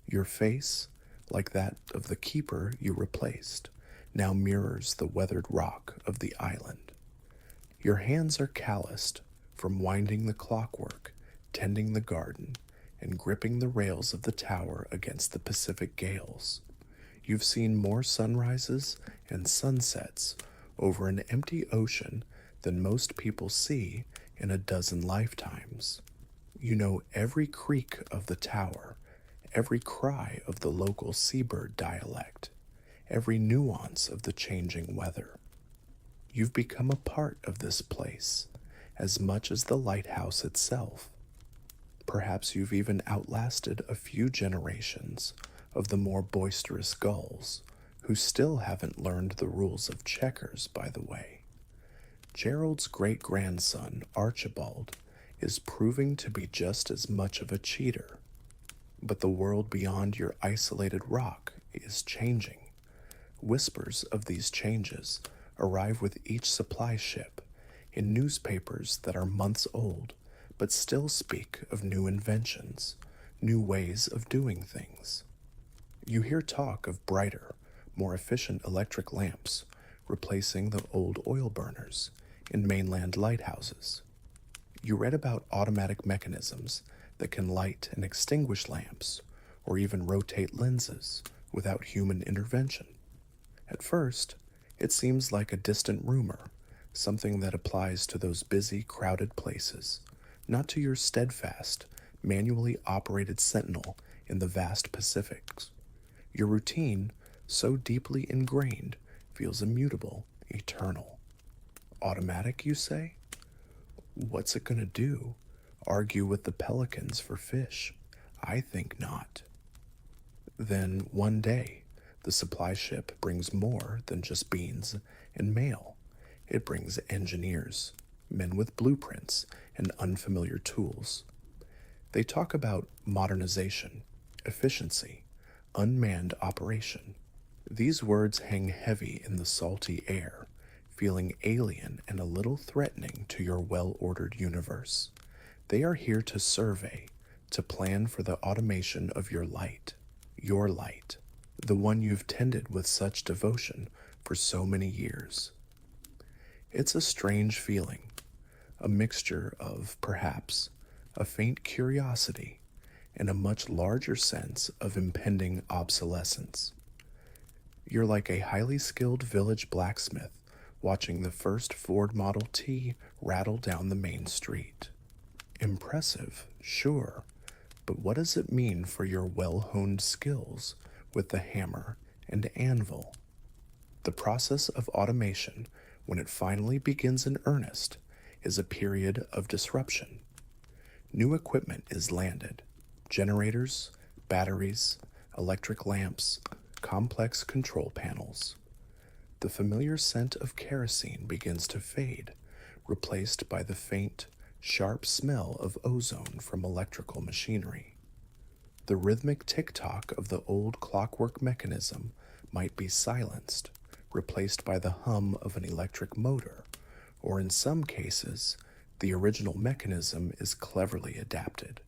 Your face, like that of the keeper you replaced, now mirrors the weathered rock of the island. Your hands are calloused from winding the clockwork, tending the garden, and gripping the rails of the tower against the Pacific gales. You've seen more sunrises and sunsets over an empty ocean than most people see in a dozen lifetimes. You know every creak of the tower, every cry of the local seabird dialect, every nuance of the changing weather. You've become a part of this place, as much as the lighthouse itself. Perhaps you've even outlasted a few generations of the more boisterous gulls, who still haven't learned the rules of checkers, by the way. Gerald's great-grandson, Archibald, is proving to be just as much of a cheater. But the world beyond your isolated rock is changing. Whispers of these changes arrive with each supply ship in newspapers that are months old, but still speak of new inventions, new ways of doing things. You hear talk of brighter, more efficient electric lamps replacing the old oil burners in mainland lighthouses. You read about automatic mechanisms that can light and extinguish lamps or even rotate lenses without human intervention. At first, it seems like a distant rumor, something that applies to those busy, crowded places, not to your steadfast, manually operated sentinel in the vast Pacifics. Your routine, so deeply ingrained, feels immutable, eternal. Automatic, you say? What's it gonna do? Argue with the pelicans for fish? I think not. Then one day, the supply ship brings more than just beans and mail. It brings engineers, men with blueprints and unfamiliar tools. They talk about modernization, efficiency, unmanned operation. These words hang heavy in the salty air, feeling alien and a little threatening to your well-ordered universe. They are here to survey, to plan for the automation of your light, the one you've tended with such devotion for so many years. It's a strange feeling, a mixture of, perhaps, a faint curiosity and a much larger sense of impending obsolescence. You're like a highly skilled village blacksmith watching the first Ford Model T rattle down the main street. Impressive, sure, but what does it mean for your well-honed skills with the hammer and anvil? The process of automation, when it finally begins in earnest, is a period of disruption. New equipment is landed: generators, batteries, electric lamps, complex control panels. The familiar scent of kerosene begins to fade, replaced by the faint, sharp smell of ozone from electrical machinery. The rhythmic tick-tock of the old clockwork mechanism might be silenced, replaced by the hum of an electric motor, or in some cases, the original mechanism is cleverly adapted.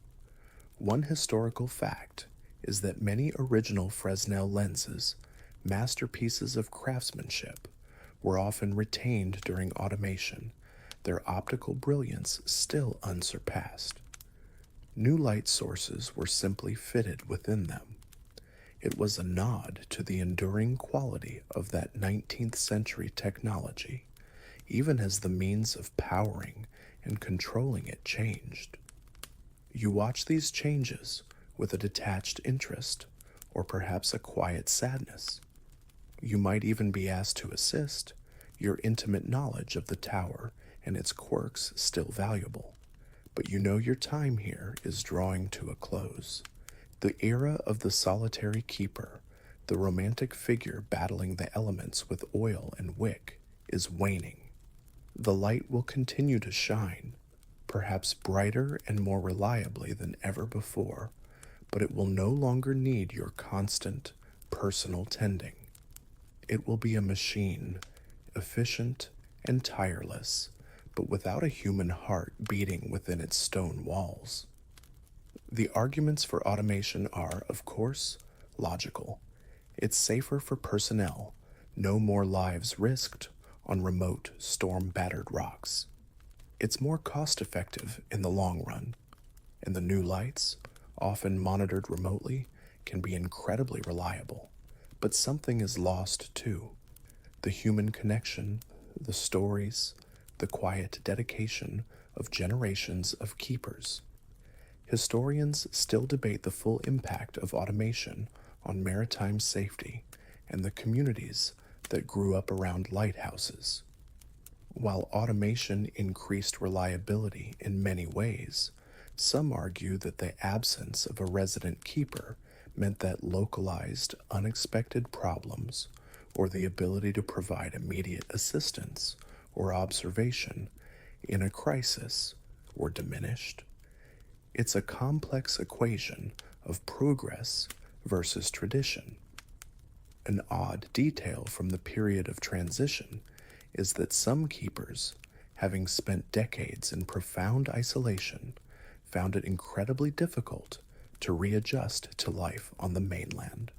One historical fact is that many original Fresnel lenses, masterpieces of craftsmanship, were often retained during automation, their optical brilliance still unsurpassed. New light sources were simply fitted within them. It was a nod to the enduring quality of that 19th century technology, even as the means of powering and controlling it changed. You watch these changes with a detached interest, or perhaps a quiet sadness. You might even be asked to assist, your intimate knowledge of the tower and its quirks still valuable. But you know your time here is drawing to a close. The era of the solitary keeper, the romantic figure battling the elements with oil and wick, is waning. The light will continue to shine, perhaps brighter and more reliably than ever before, but it will no longer need your constant, personal tending. It will be a machine, efficient and tireless, but without a human heart beating within its stone walls. The arguments for automation are, of course, logical. It's safer for personnel, no more lives risked on remote, storm-battered rocks. It's more cost-effective in the long run, and the new lights, often monitored remotely, can be incredibly reliable. But something is lost too. The human connection, the stories, the quiet dedication of generations of keepers. Historians still debate the full impact of automation on maritime safety and the communities that grew up around lighthouses. While automation increased reliability in many ways, some argue that the absence of a resident keeper meant that localized, unexpected problems, or the ability to provide immediate assistance or observation in a crisis, were diminished. It's a complex equation of progress versus tradition. An odd detail from the period of transition is that some keepers having spent decades in profound isolation, found it incredibly difficult to readjust to life on the mainland.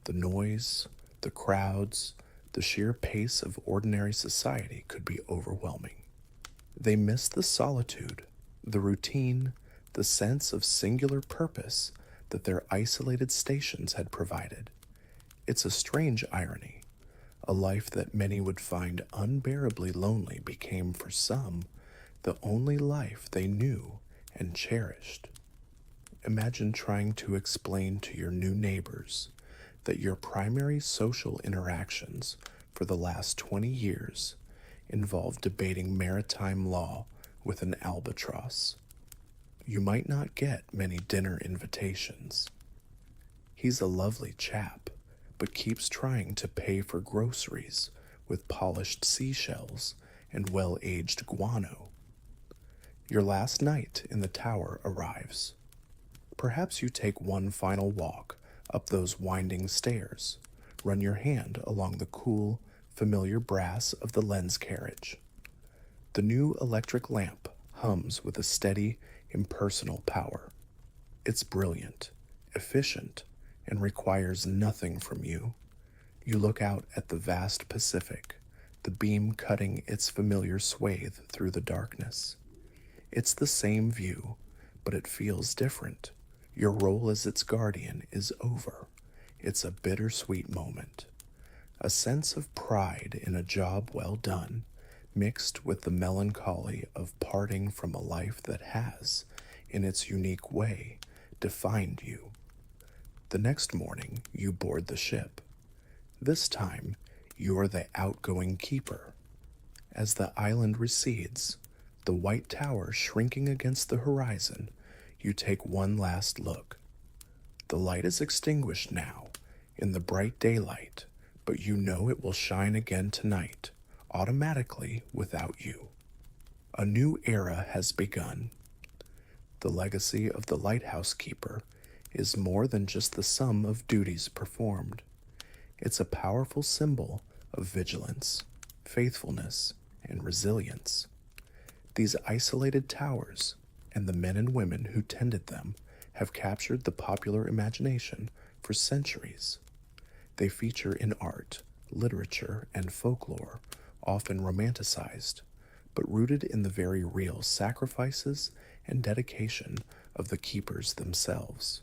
The noise, the crowds, the sheer pace of ordinary society could be overwhelming. They missed the solitude, the routine, the sense of singular purpose that their isolated stations had provided. It's a strange irony. A life that many would find unbearably lonely became for some the only life they knew and cherished. Imagine trying to explain to your new neighbors that your primary social interactions for the last 20 years involved debating maritime law with an albatross. You might not get many dinner invitations. He's a lovely chap, but keeps trying to pay for groceries with polished seashells and well-aged guano. Your last night in the tower arrives. Perhaps you take one final walk up those winding stairs, run your hand along the cool, familiar brass of the lens carriage. The new electric lamp hums with a steady, impersonal power. It's brilliant, efficient, and requires nothing from you. You look out at the vast Pacific, the beam cutting its familiar swathe through the darkness. It's the same view, but it feels different. Your role as its guardian is over. It's a bittersweet moment. A sense of pride in a job well done, mixed with the melancholy of parting from a life that has, in its unique way, defined you. The next morning, you board the ship. This time, you are the outgoing keeper. As the island recedes, the white tower shrinking against the horizon, you take one last look. The light is extinguished now, in the bright daylight, but you know it will shine again tonight, automatically without you. A new era has begun. The legacy of the lighthouse keeper is more than just the sum of duties performed. It's a powerful symbol of vigilance, faithfulness, and resilience. These isolated towers, and the men and women who tended them, have captured the popular imagination for centuries. They feature in art, literature, and folklore, often romanticized, but rooted in the very real sacrifices and dedication of the keepers themselves.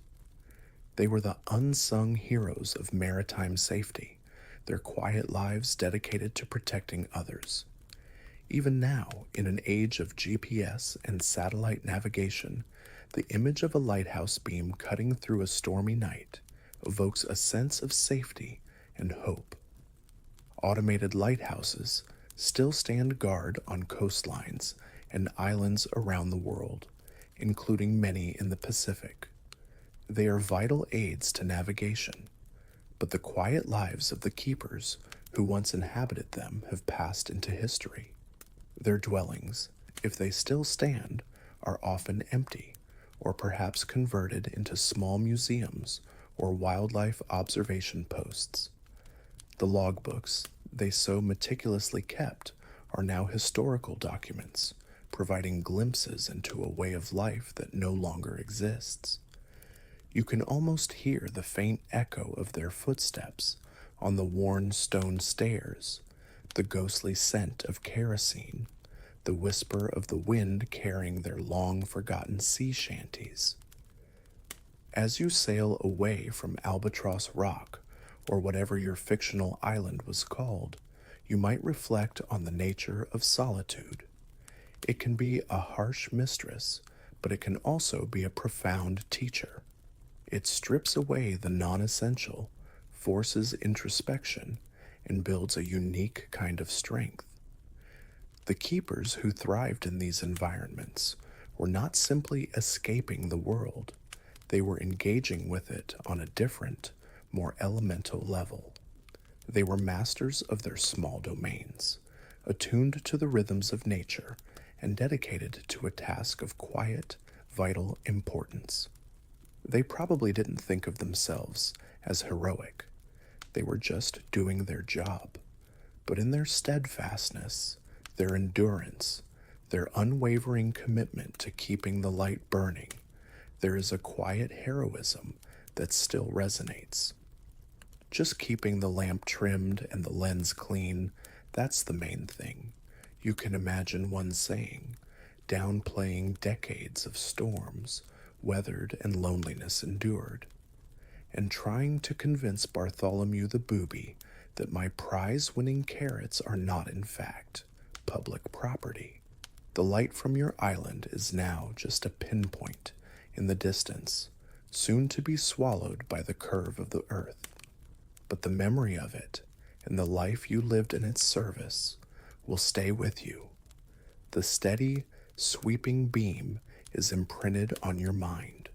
They were the unsung heroes of maritime safety, their quiet lives dedicated to protecting others. Even now, in an age of GPS and satellite navigation, the image of a lighthouse beam cutting through a stormy night evokes a sense of safety and hope. Automated lighthouses still stand guard on coastlines and islands around the world, including many in the Pacific. They are vital aids to navigation, but the quiet lives of the keepers who once inhabited them have passed into history. Their dwellings, if they still stand, are often empty, or perhaps converted into small museums or wildlife observation posts. The logbooks they so meticulously kept are now historical documents, providing glimpses into a way of life that no longer exists. You can almost hear the faint echo of their footsteps on the worn stone stairs, the ghostly scent of kerosene, the whisper of the wind carrying their long-forgotten sea shanties. As you sail away from Albatross Rock, or whatever your fictional island was called, you might reflect on the nature of solitude. It can be a harsh mistress, but it can also be a profound teacher. It strips away the non-essential, forces introspection, and builds a unique kind of strength. The keepers who thrived in these environments were not simply escaping the world, they were engaging with it on a different, more elemental level. They were masters of their small domains, attuned to the rhythms of nature, and dedicated to a task of quiet, vital importance. They probably didn't think of themselves as heroic. They were just doing their job. But in their steadfastness, their endurance, their unwavering commitment to keeping the light burning, there is a quiet heroism that still resonates. Just keeping the lamp trimmed and the lens clean, that's the main thing. You can imagine one saying, downplaying decades of storms, weathered and loneliness endured, and trying to convince Bartholomew the booby that my prize winning carrots are not, in fact, public property. The light from your island is now just a pinpoint in the distance, soon to be swallowed by the curve of the earth. But the memory of it and the life you lived in its service will stay with you. The steady, sweeping beam is imprinted on your mind.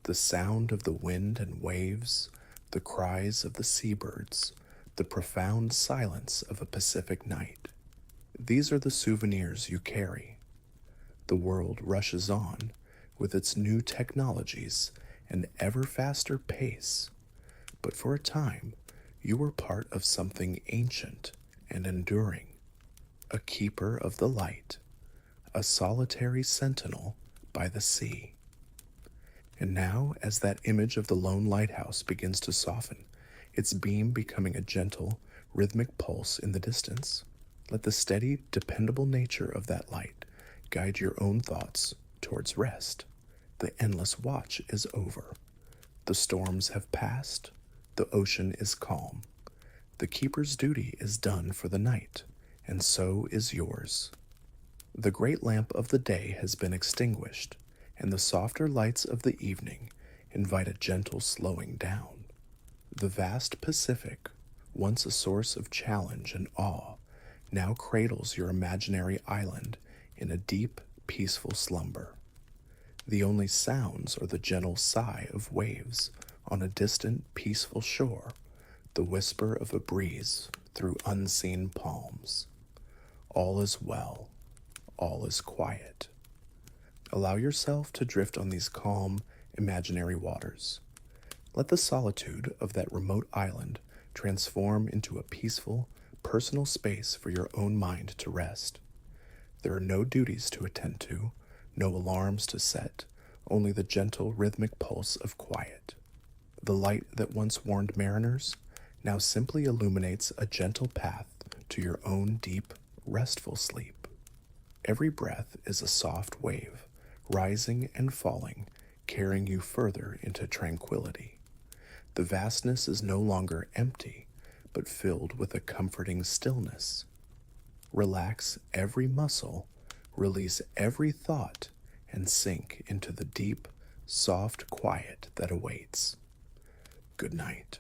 The sound of the wind and waves, the cries of the seabirds, the profound silence of a Pacific night. These are the souvenirs you carry. The world rushes on with its new technologies and ever faster pace, but for a time you were part of something ancient and enduring, a keeper of the light, a solitary sentinel by the sea. And now, as that image of the lone lighthouse begins to soften, its beam becoming a gentle, rhythmic pulse in the distance, let the steady, dependable nature of that light guide your own thoughts towards rest. The endless watch is over. The storms have passed. The ocean is calm. The keeper's duty is done for the night, and so is yours. The great lamp of the day has been extinguished, and the softer lights of the evening invite a gentle slowing down. The vast Pacific, once a source of challenge and awe, now cradles your imaginary island in a deep, peaceful slumber. The only sounds are the gentle sigh of waves on a distant, peaceful shore, the whisper of a breeze through unseen palms. All is well. All is quiet. Allow yourself to drift on these calm, imaginary waters. Let the solitude of that remote island transform into a peaceful, personal space for your own mind to rest. There are no duties to attend to, no alarms to set, only the gentle, rhythmic pulse of quiet. The light that once warned mariners now simply illuminates a gentle path to your own deep, restful sleep. Every breath is a soft wave, rising and falling, carrying you further into tranquility. The vastness is no longer empty, but filled with a comforting stillness. Relax every muscle, release every thought, and sink into the deep, soft quiet that awaits. Good night.